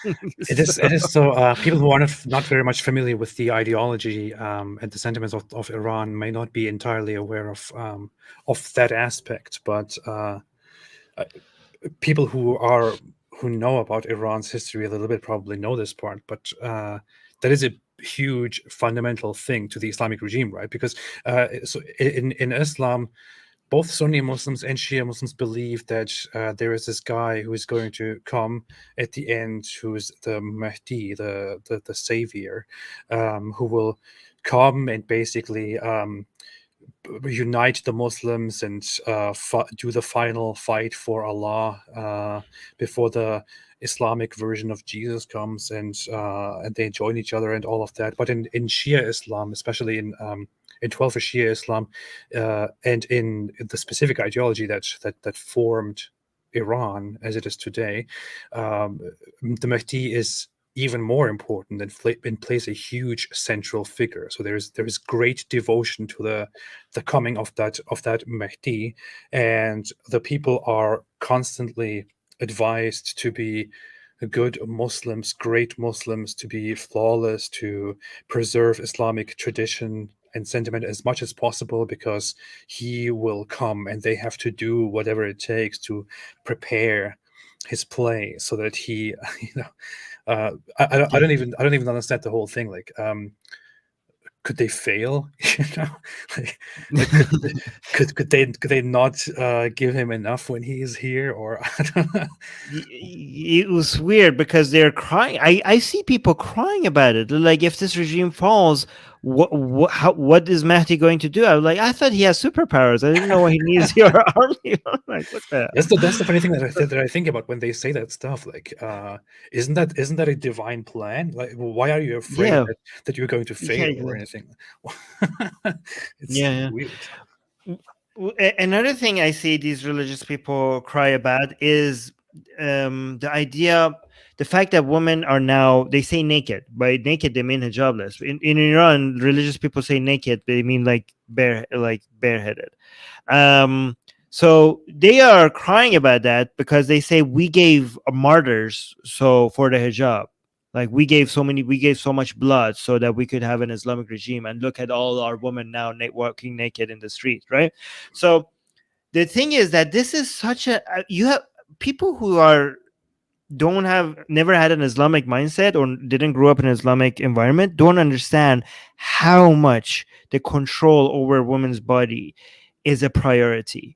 It is so. People who are not very much familiar with the ideology and the sentiments of Iran may not be entirely aware of that aspect. But people who know about Iran's history a little bit probably know this part. But that is a huge fundamental thing to the Islamic regime, right? Because so in Islam, both Sunni Muslims and Shia Muslims believe that there is this guy who is going to come at the end, who is the Mahdi, the savior, who will come and basically unite the Muslims and do the final fight for Allah before the Islamic version of Jesus comes, and they join each other and all of that. But in Shia Islam, especially in 12th Shia Islam, and in the specific ideology that formed Iran as it is today, the Mahdi is even more important and plays a huge central figure. So there is great devotion to the coming of that Mahdi, and the people are constantly advised to be good Muslims, great Muslims, to be flawless, to preserve Islamic tradition and sentiment as much as possible, because he will come and they have to do whatever it takes to prepare his play so that he, I don't even understand the whole thing. Like, could they fail? Could they not give him enough when he is here? Or I don't know. It was weird because they're crying. I see people crying about it. Like, if this regime falls, what is Mahdi going to do? I was like, I thought he has superpowers. I didn't know he needs your army. I'm like, what the? That's the funny thing that I think about when they say that stuff. Like, isn't that a divine plan? Like, why are you afraid that you're going to fail or anything? It's weird. Another thing I see these religious people cry about is the fact that women are now, they say naked. By naked, they mean hijabless. In Iran, religious people say naked, they mean like bareheaded. So they are crying about that because they say we gave martyrs for the hijab. Like, we gave so much blood so that we could have an Islamic regime, and look at all our women now walking naked in the street, right? So the thing is that this is such you have people who never had an Islamic mindset or didn't grow up in an Islamic environment, don't understand how much the control over women's body is a priority.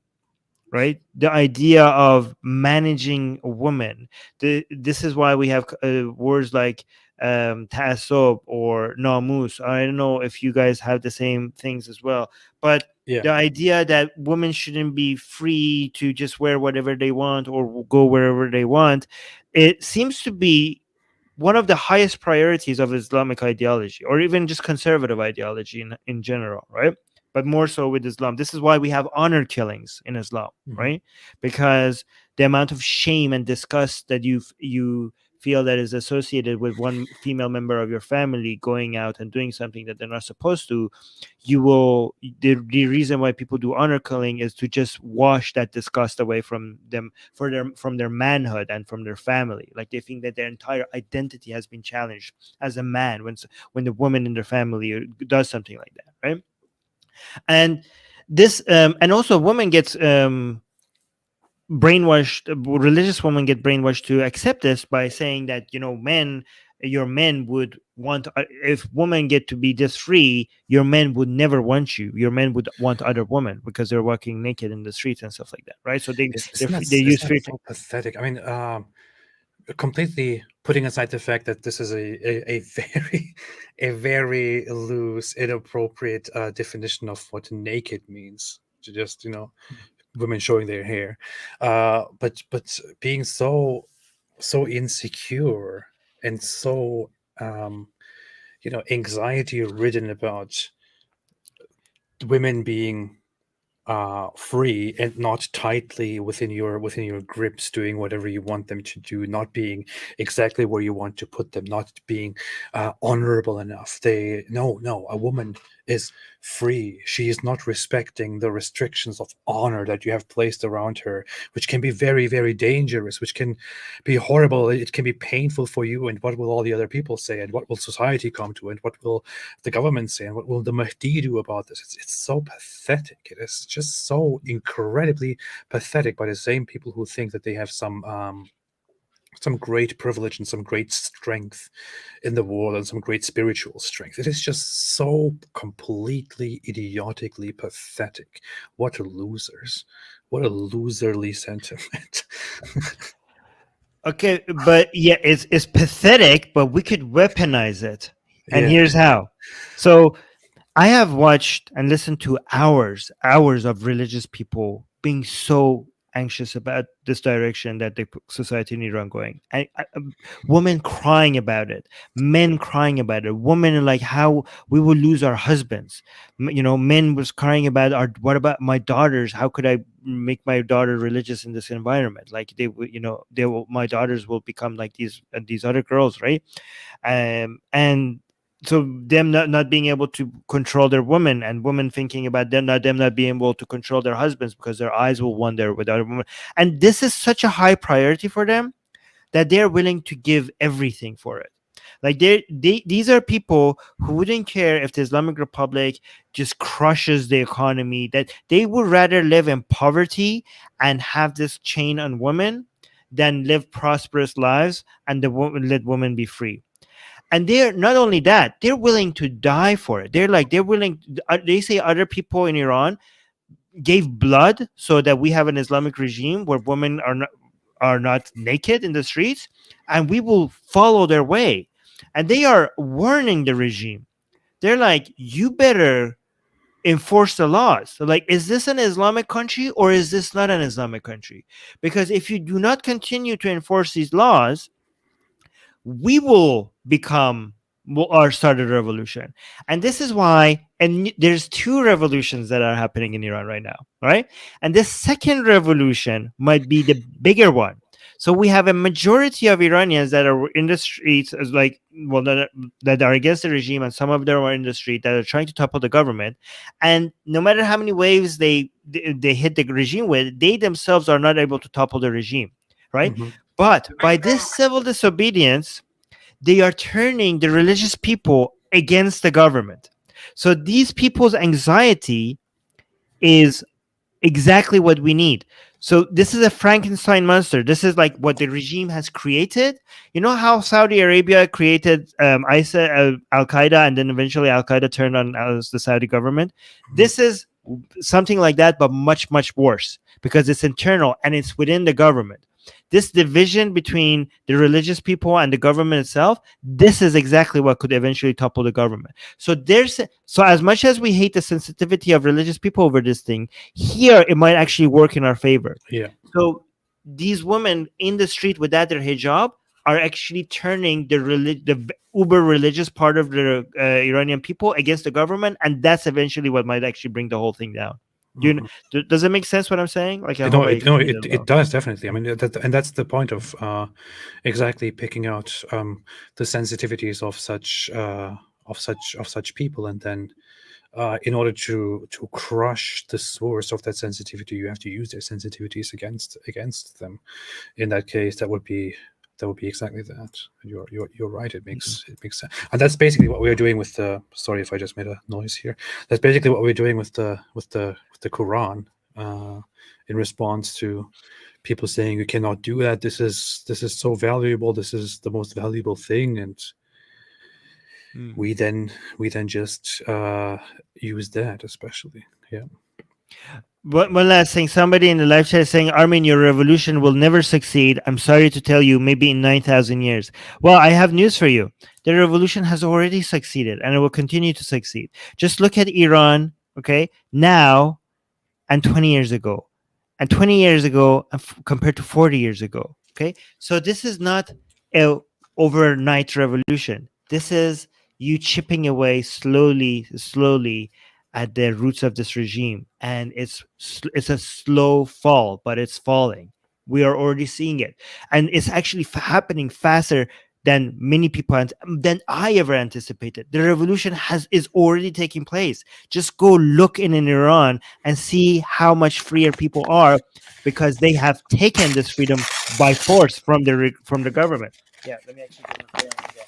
Right, the idea of managing a woman. This is why we have words like ta'assub or namus. I don't know if you guys have the same things as well, but the idea that women shouldn't be free to just wear whatever they want or go wherever they want, it seems to be one of the highest priorities of Islamic ideology, or even just conservative ideology in general, right? But more so with Islam. This is why we have honor killings in Islam, right? Because the amount of shame and disgust that you feel that is associated with one female member of your family going out and doing something that they're not supposed to, you will the reason why people do honor killing is to just wash that disgust away from them from their manhood and from their family. Like they think that their entire identity has been challenged as a man when the woman in their family does something like that, right? And this and also a woman gets brainwashed, religious women get brainwashed to accept this by saying that, your men would want, if women get to be this free, your men would never want you, your men would want other women because they're walking naked in the streets and stuff like that, right? So they use isn't free that so pathetic? I mean, completely putting aside the fact that this is a very loose, inappropriate definition of what naked means. To just women showing their hair, but being so insecure and so anxiety ridden about women being free and not tightly within your grips, doing whatever you want them to do, not being exactly where you want to put them, not being honorable enough. No, a woman is free. She is not respecting the restrictions of honor that you have placed around her, which can be very, very dangerous, which can be horrible. It can be painful for you. And what will all the other people say? And what will society come to? And what will the government say? And what will the Mahdi do about this? It's so pathetic. It is just so incredibly pathetic by the same people who think that they have some great privilege and some great strength in the world and some great spiritual strength. It is just so completely idiotically pathetic. What losers. What a loserly sentiment. Okay, but yeah, it's pathetic, but we could weaponize it. And Yeah. here's how. So I have watched and listened to hours of religious people being so anxious about this direction that the society in Iran going. Women crying about it, men crying about it, women like how we will lose our husbands. Men was crying about what about my daughters? How could I make my daughter religious in this environment? Like my daughters will become like these other girls, right? And so them not being able to control their women, and women thinking about them not being able to control their husbands because their eyes will wander with other women. And this is such a high priority for them that they're willing to give everything for it. Like these are people who wouldn't care if the Islamic Republic just crushes the economy, that they would rather live in poverty and have this chain on women than live prosperous lives and let women be free. And they're not only that, they're willing to die for it. They're willing. They say other people in Iran gave blood so that we have an Islamic regime where women are not naked in the streets, and we will follow their way. And they are warning the regime. They're like, you better enforce the laws. So like, is this an Islamic country or is this not an Islamic country? Because if you do not continue to enforce these laws, we will start a revolution. And this is why, and there's two revolutions that are happening in Iran right now, right? And this second revolution might be the bigger one. So we have a majority of Iranians that are in the streets that are against the regime, and some of them are in the street that are trying to topple the government. And no matter how many waves they hit the regime with, they themselves are not able to topple the regime, right? Mhm. But by this civil disobedience, they are turning the religious people against the government. So these people's anxiety is exactly what we need. So this is a Frankenstein monster. This is like what the regime has created. You know how Saudi Arabia created ISIS, Al-Qaeda, and then eventually Al-Qaeda turned on the Saudi government? This is something like that, but much, much worse, because it's internal and it's within the government. This division between the religious people and the government itself, this is exactly what could eventually topple the government. So as much as we hate the sensitivity of religious people over this thing, here it might actually work in our favor. Yeah. So these women in the street without their hijab are actually turning the uber religious part of the Iranian people against the government, and that's eventually what might actually bring the whole thing down. Mhm. Does it make sense what I'm saying? Like, I No, hope I no, explained it well. it does definitely. I mean, and that's the point of exactly picking out the sensitivities of such people, and then in order to crush the source of that sensitivity, you have to use their sensitivities against them. In that case, that would be exactly that. You're right. It makes sense, and that's basically what we're doing with the. Sorry if I just made a noise here. That's basically what we're doing with the Quran, in response to people saying you cannot do that. This is so valuable. This is the most valuable thing, and we then just use that, especially. Yeah. One last thing. Somebody in the live chat is saying, Armin, your revolution will never succeed. I'm sorry to tell you, maybe in 9,000 years. Well, I have news for you. The revolution has already succeeded and it will continue to succeed. Just look at Iran, okay, now and 20 years ago. And 20 years ago compared to 40 years ago, okay? So this is not a overnight revolution. This is you chipping away slowly at the roots of this regime, and it's a slow fall, but it's falling. We are already seeing it, and it's actually happening faster than many people than I ever anticipated. The revolution is already taking place. Just go look in Iran and see how much freer people are, because they have taken this freedom by force from the government. Yeah, let me actually get my phone again.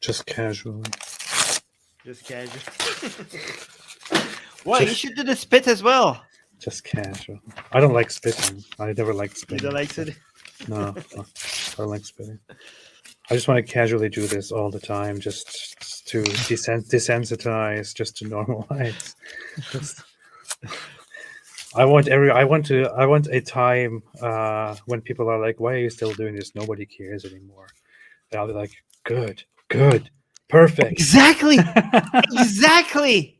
Just casually. Just casual. Well, you should do the spit as well. Just casual. I don't like spitting. I never liked You spitting. don't like it? No, I don't like spitting. I just want to casually do this all the time, just to desensitize, just to normalize. I want a time when people are like, "Why are you still doing this? Nobody cares anymore." And I'll be like, "Good, perfect." Exactly. Exactly.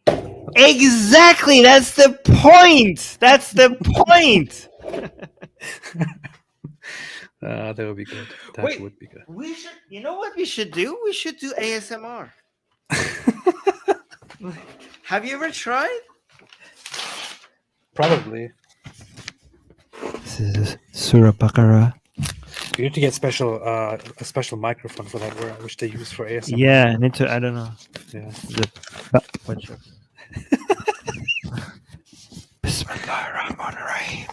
That's the point. That would be good. That Wait. would be good. We should. You know what we should do? We should do ASMR. Have you ever tried? Probably. This is Surah Baqarah. You need to get a special microphone for that, which they use for ASMR. Yeah, I need to. I don't know. Yeah. Watch out. Bismillahirrahmanirrahim.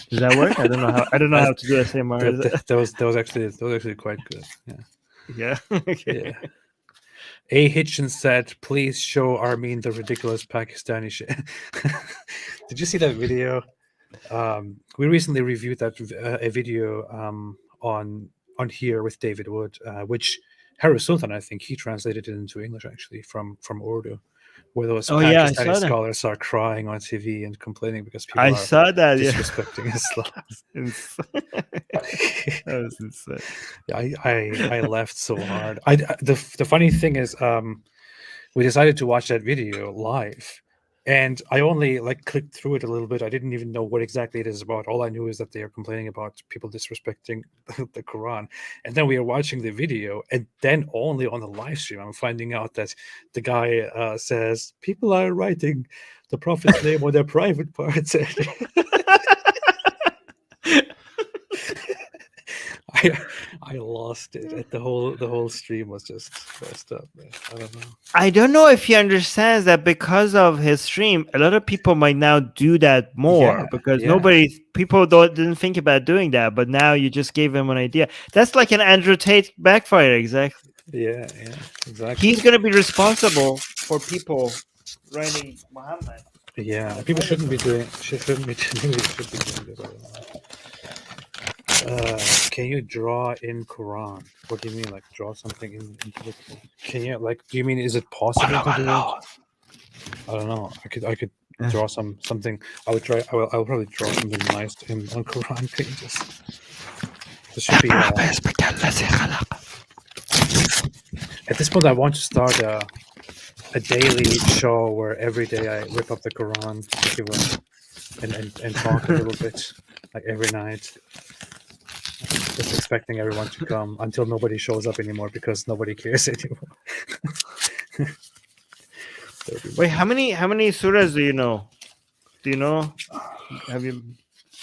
Does that work? I don't know how to do ASMR. That was actually quite good. Yeah. Yeah. Okay. Yeah. A. Hitchens said, "Please show Armin the ridiculous Pakistani shit." Did you see that video? We recently reviewed that a video on here with David Wood, which Harris Sultan, I think, he translated it into English actually from Urdu, where those Pakistani scholars are crying on TV and complaining because people are disrespecting Islam. That was insane. I laughed so hard. The funny thing is, we decided to watch that video live, and I only clicked through it a little bit. I didn't even know what exactly it is about. All I knew is that they are complaining about people disrespecting the Quran. And then we are watching the video, and then only on the live stream I'm finding out that the guy says people are writing the Prophet's name on their private parts. I lost it. And the whole stream was just messed up, man. I don't know. I don't know if he understands that because of his stream, a lot of people might now do that more because people didn't think about doing that, but now you just gave him an idea. That's like an Andrew Tate backfire, exactly. Yeah, exactly. He's going to be responsible for people writing Muhammad. Yeah, people shouldn't be doing this. Can you draw in Quran? What do you mean, like draw something in? Can you do you mean is it possible to do it? I don't know. I could draw something. I would try. I'll probably draw something nice on Quran pages. This should be. At this point, I want to start a daily show where every day I rip up the Quran, and talk a little bit, like every night. just expecting everyone to come until nobody shows up anymore because nobody cares anymore. That'd be Wait, how many surahs do you know? Do you know? Have you?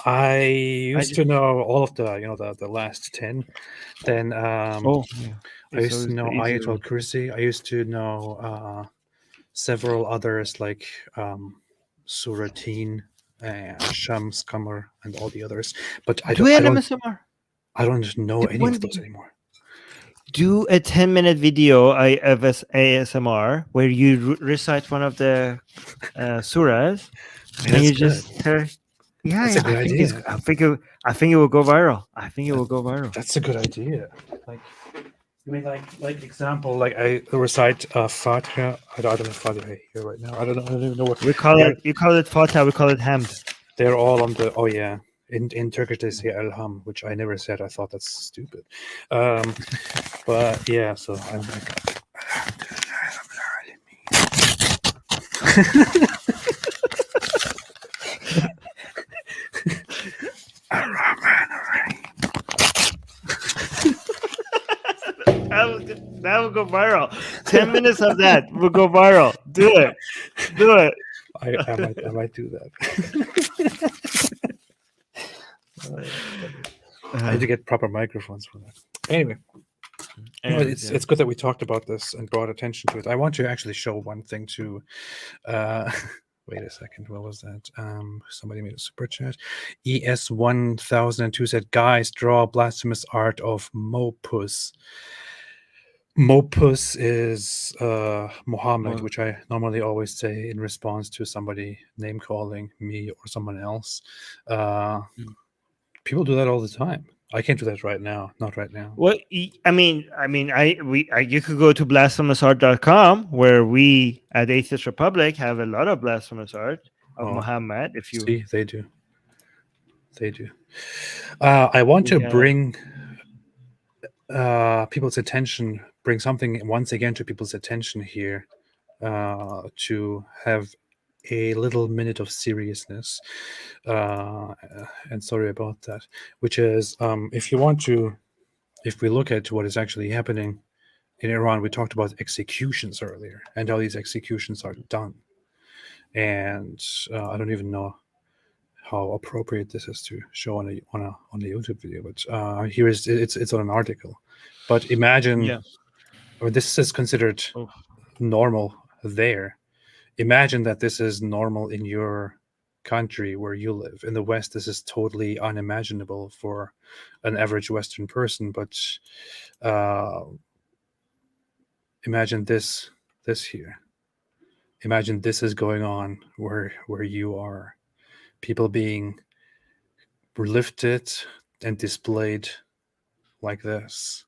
I used just- to know all of the the last 10. Then Oh, yeah. I used to always know the easier Ayatul one. Kursi. I used to know several others like Suratin and Shams Qamar and all the others. But I Do don't, I an don't, MSMR. I don't know Do any one of those video. anymore. Do a 10-minute video of ASMR where you recite one of the surahs, Man, and that's you good. just yeah, That's a good idea. I think it will go viral. I think it will go viral. That's a good idea. Like, I mean, like example, like I recite Fatiha. I don't have Fatiha here right now. I don't even know what We call they're, it. You call it Fatah. We call it Hamd. they're all on the. Oh yeah, in Turkish they say Elham, which I never said. I thought that's stupid. But yeah, so I'm like. That will go viral. 10 minutes of that will go viral. Do it. Do it. I might do that. I need to get proper microphones for that. Anyway, it's good that we talked about this and brought attention to it. I want to actually show one thing too. Wait a second, what was that? Somebody made a super chat. ES1002 said, "Guys, draw blasphemous art of Mopus." Mopus is Muhammad, which I normally always say in response to somebody name calling me or someone else. People do that all the time. I can't do that right now. Not right now. Well, I mean, you could go to blasphemousart.com where we at Atheist Republic have a lot of blasphemous art of Muhammad. If you see, they do. I want to bring people's attention. Bring something once again to people's attention here. To have a little minute of seriousness, and sorry about that, which is if we look at what is actually happening in Iran, we talked about executions earlier and how these executions are done, and I don't even know how appropriate this is to show on a YouTube video, but here it's on an article. But imagine, or this is considered normal there. Imagine that this is normal in your country where you live. In the West, this is totally unimaginable for an average Western person. But imagine this here. Imagine this is going on where you are. People being lifted and displayed like this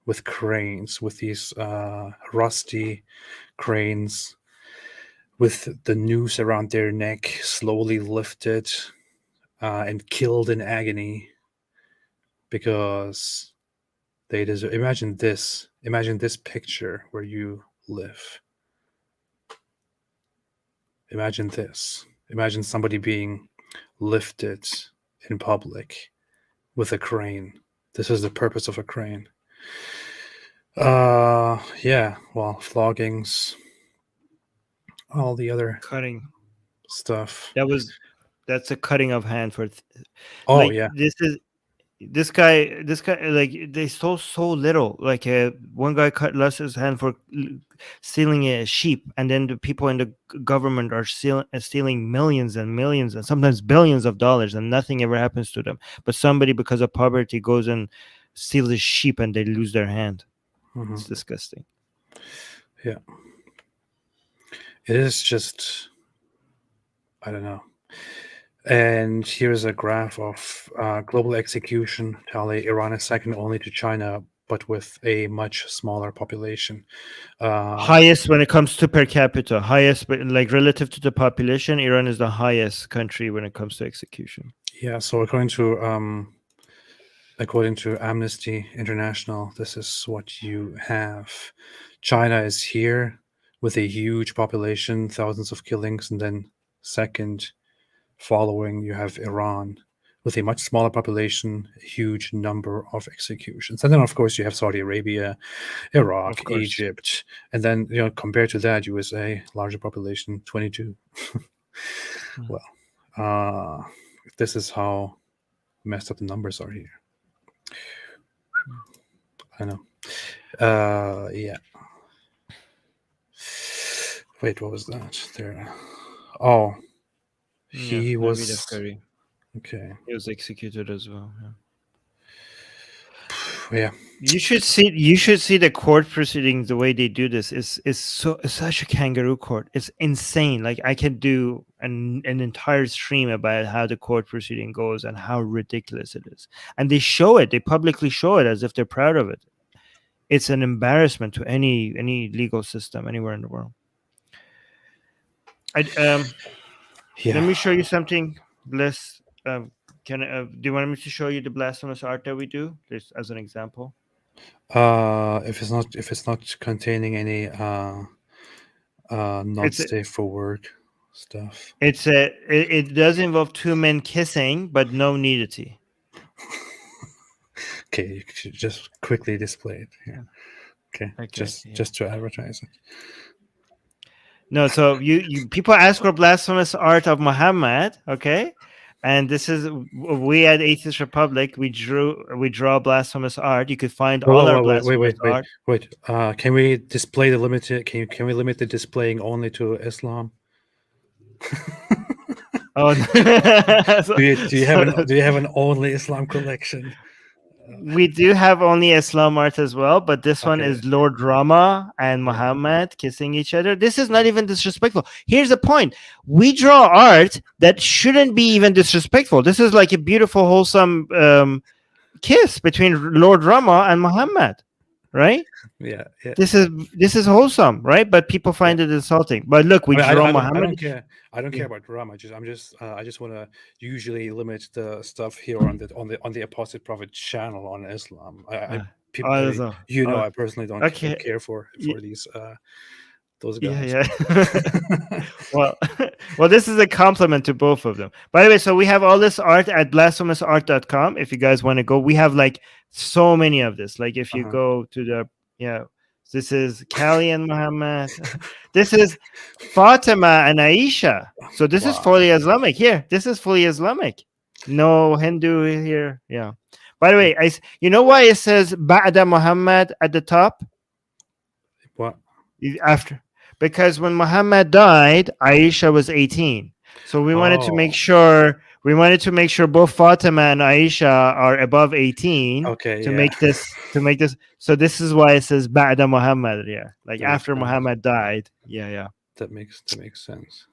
with cranes, with these rusty cranes, with the noose around their neck, slowly lifted and killed in agony because they deserve. Imagine this picture where you live. Imagine this. Imagine somebody being lifted in public with a crane. This is the purpose of a crane. Yeah, well, floggings, all the other cutting stuff. That's a cutting of hand for Yeah, this guy like they stole so little. Like one guy cut Les's hand for stealing a sheep, and then the people in the government are stealing millions and millions and sometimes billions of dollars, and nothing ever happens to them. But somebody, because of poverty, goes and steals a sheep and they lose their hand. It's disgusting. Yeah, it is just, I don't know. And here's a graph of global execution tally. Iran is second only to China, but with a much smaller population. Highest when it comes to per capita. Highest, but like relative to the population, Iran is the highest country when it comes to execution. Yeah. So according to Amnesty International, this is what you have. China is here with a huge population, thousands of killings, and then second following you have Iran with a much smaller population, a huge number of executions. And then, of course, you have Saudi Arabia, Iraq, Of course. Egypt, and then compared to that, USA, larger population, 22. Well, this is how messed up the numbers are here. I know. Yeah. Wait, what was that? There. Oh, he Naveed was Afkari. okay. He was executed as well. Yeah. You should see the court proceedings. The way they do this is such a kangaroo court. It's insane. Like, I can do an entire stream about how the court proceeding goes and how ridiculous it is. And they show it. They publicly show it as if they're proud of it. It's an embarrassment to any legal system anywhere in the world. Yeah. Let me show you something less. Do you want me to show you the blasphemous art that we do, just as an example? If it's not containing any not safe for work stuff. It does involve two men kissing, but no nudity. Okay, you should just quickly display it here. Okay, just to advertise it. No, so you people ask for blasphemous art of Muhammad, okay? And this is, we at Atheist Republic, we draw blasphemous art. You could find all our blasphemous art. Wait. Can we display the limited? Can we limit the displaying only to Islam? Oh, do you have an only Islam collection? We do have only Islam art as well, but this one is Lord Rama and Muhammad kissing each other. This is not even disrespectful. Here's the point. We draw art that shouldn't be even disrespectful. This is like a beautiful, wholesome kiss between Lord Rama and Muhammad, right? Yeah. This is wholesome, right? But people find it insulting. But look, we draw Muhammad. I don't care about Rama. I just want to usually limit the stuff here on the Apostate Prophet channel on Islam. I personally don't care for these those guys. Yeah. well, this is a compliment to both of them. By the way, so we have all this art at blasphemousart.com. If you guys want to go, we have like so many of this. Like, if you go to the this is Kali and Muhammad. This is Fatima and Aisha. So this is fully Islamic. Here, this is fully Islamic. No Hindu here. Yeah. By the way, you know why it says Ba'da Muhammad at the top? What? After. Because when Muhammad died, Aisha was 18. So we wanted to make sure both Fatima and Aisha are above 18. Okay. To make this. So this is why it says Ba'da Muhammad. Yeah. Like after Muhammad died. Yeah. That makes sense.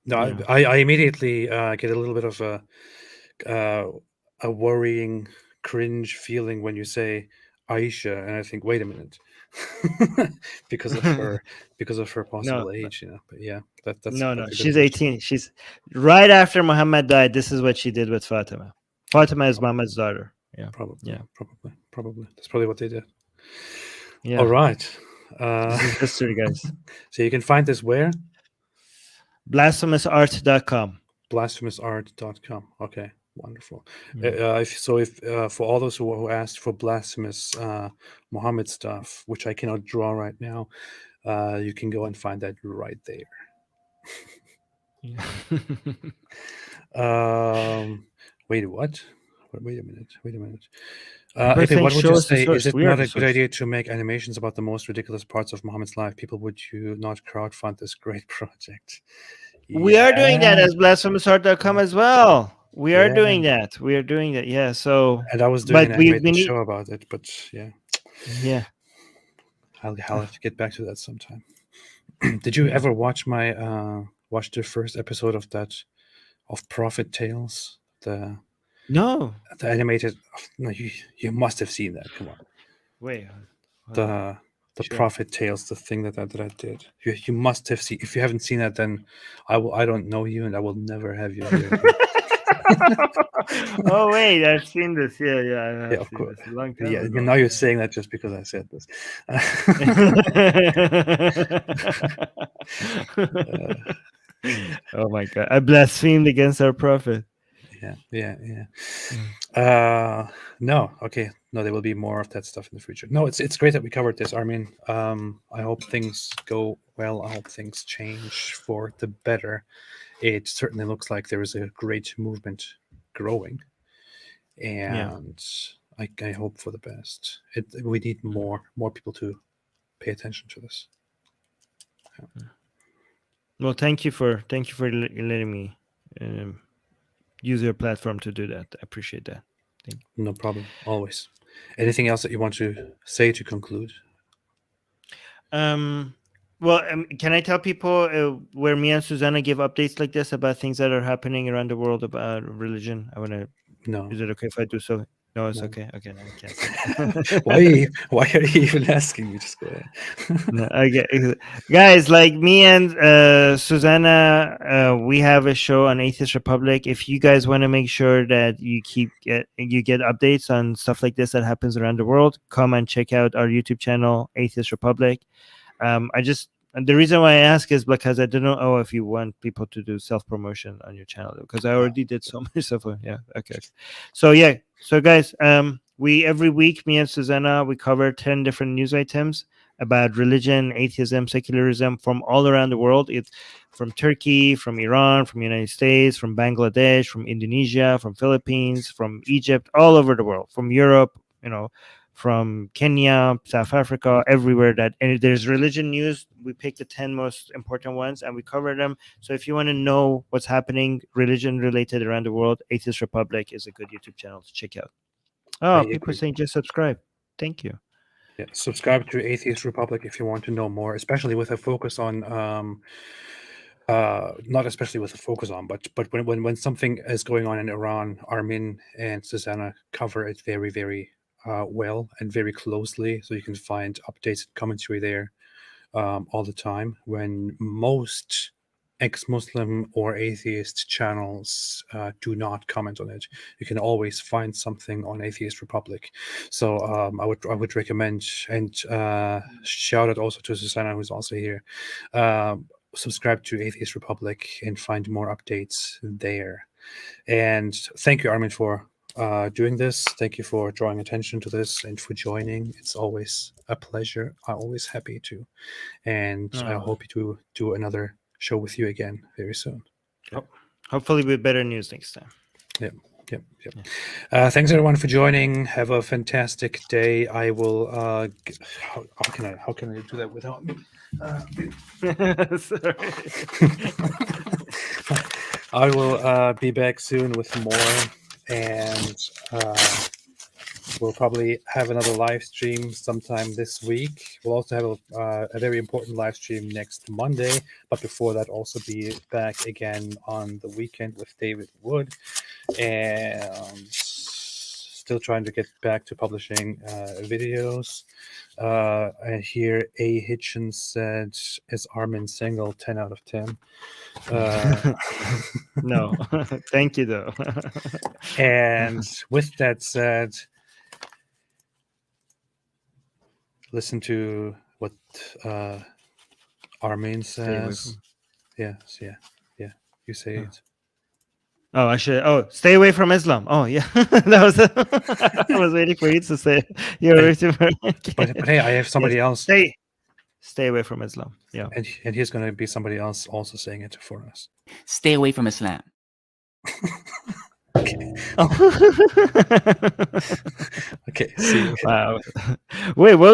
No, yeah. I immediately get a little bit of a worrying, cringe feeling when you say Aisha, and I think, wait a minute. because of her possible age, But yeah, that's no. She's 18. She's right after Muhammad died. This is what she did with Fatima. Fatima is Muhammad's daughter. Yeah, probably. That's probably what they did. Yeah. All right. This is history, guys. So you can find this where? Blasphemousart.com. Blasphemousart.com. Okay. Wonderful. If for all those who asked for blasphemous Muhammad stuff, which I cannot draw right now, you can go and find that right there. Wait, what? Wait a minute. What would you say? Is it not a good idea to make animations about the most ridiculous parts of Muhammad's life? People, would you not crowdfund this great project? We are doing that as blasphemousart.com as well. We are doing that. Yeah. So, and I was doing an animated show about it, but yeah. I'll have to get back to that sometime. Did you ever watch the first episode of Prophet Tales? The animated. No, you must have seen that. Come on. Wait. The Prophet Tales, the thing that I did. You must have seen. If you haven't seen that, then I don't know you, and I will never have you here. Oh wait, I've seen this. Yeah, of course. A long time ago. Now you're saying that just because I said this. Oh my God! I blasphemed against our prophet. Yeah. No, okay. No, there will be more of that stuff in the future. No, it's great that we covered this, Armin. I hope things go well. I hope things change for the better. It certainly looks like there is a great movement growing, and I hope for the best. We need more people to pay attention to this. Well, thank you for letting me use your platform to do that. I appreciate that. No problem. Always. Anything else that you want to say to conclude? Well, can I tell people where me and Susanna give updates like this about things that are happening around the world about religion? I want to. No. Is it okay if I do so? No, it's No. okay. Okay, no, I can't. Why are you even asking me? Just go ahead. No, okay. Guys, like me and Susanna, we have a show on Atheist Republic. If you guys want to make sure that you get updates on stuff like this that happens around the world, come and check out our YouTube channel, Atheist Republic. And the reason why I ask is because I don't know if you want people to do self-promotion on your channel, because I already did so much stuff. Yeah, okay. So guys, we every week, me and Susanna, we cover 10 different news items about religion, atheism, secularism from all around the world. It's from Turkey, from Iran, from the United States, from Bangladesh, from Indonesia, from Philippines, from Egypt, all over the world, from Europe, from Kenya, South Africa, everywhere and there's religion news. We pick the 10 most important ones and we cover them. So if you want to know what's happening religion related around the world, Atheist Republic is a good YouTube channel to check out. Oh, people are saying just subscribe. Thank you. Yeah, subscribe to Atheist Republic if you want to know more, especially with a focus on not especially with a focus on, but when something is going on in Iran, Armin and Susanna cover it very, very well and very closely, so you can find updates and commentary there all the time. When most ex-Muslim or atheist channels do not comment on it, you can always find something on Atheist Republic. So I would recommend, and shout out also to Susanna, who's also here. Subscribe to Atheist Republic and find more updates there. And thank you, Armin, for doing this. Thank you for drawing attention to this and for joining. It's always a pleasure. I'm always happy to, and I hope to do another show with you again very soon. Hopefully with better news next time. Yep. Thanks everyone for joining. Have a fantastic day. I will how can I do that without me? Sorry. I will be back soon with more, and we'll probably have another live stream sometime this week. We'll also have a very important live stream next Monday, but before that, also be back again on the weekend with David Wood, and still trying to get back to publishing videos. And here A. Hitchens said, "Is Armin single? 10 out of 10." No, thank you though. And with that said, listen to what Armin says. Yes, yeah. You say it. Oh, I should. Oh, stay away from Islam. Oh, yeah. That was. I was waiting for you to say. But hey, I have somebody else. Stay away from Islam. Yeah. And here's going to be somebody else also saying it for us. Stay away from Islam. Okay. Oh. Okay. See you. Wow. Wait. What?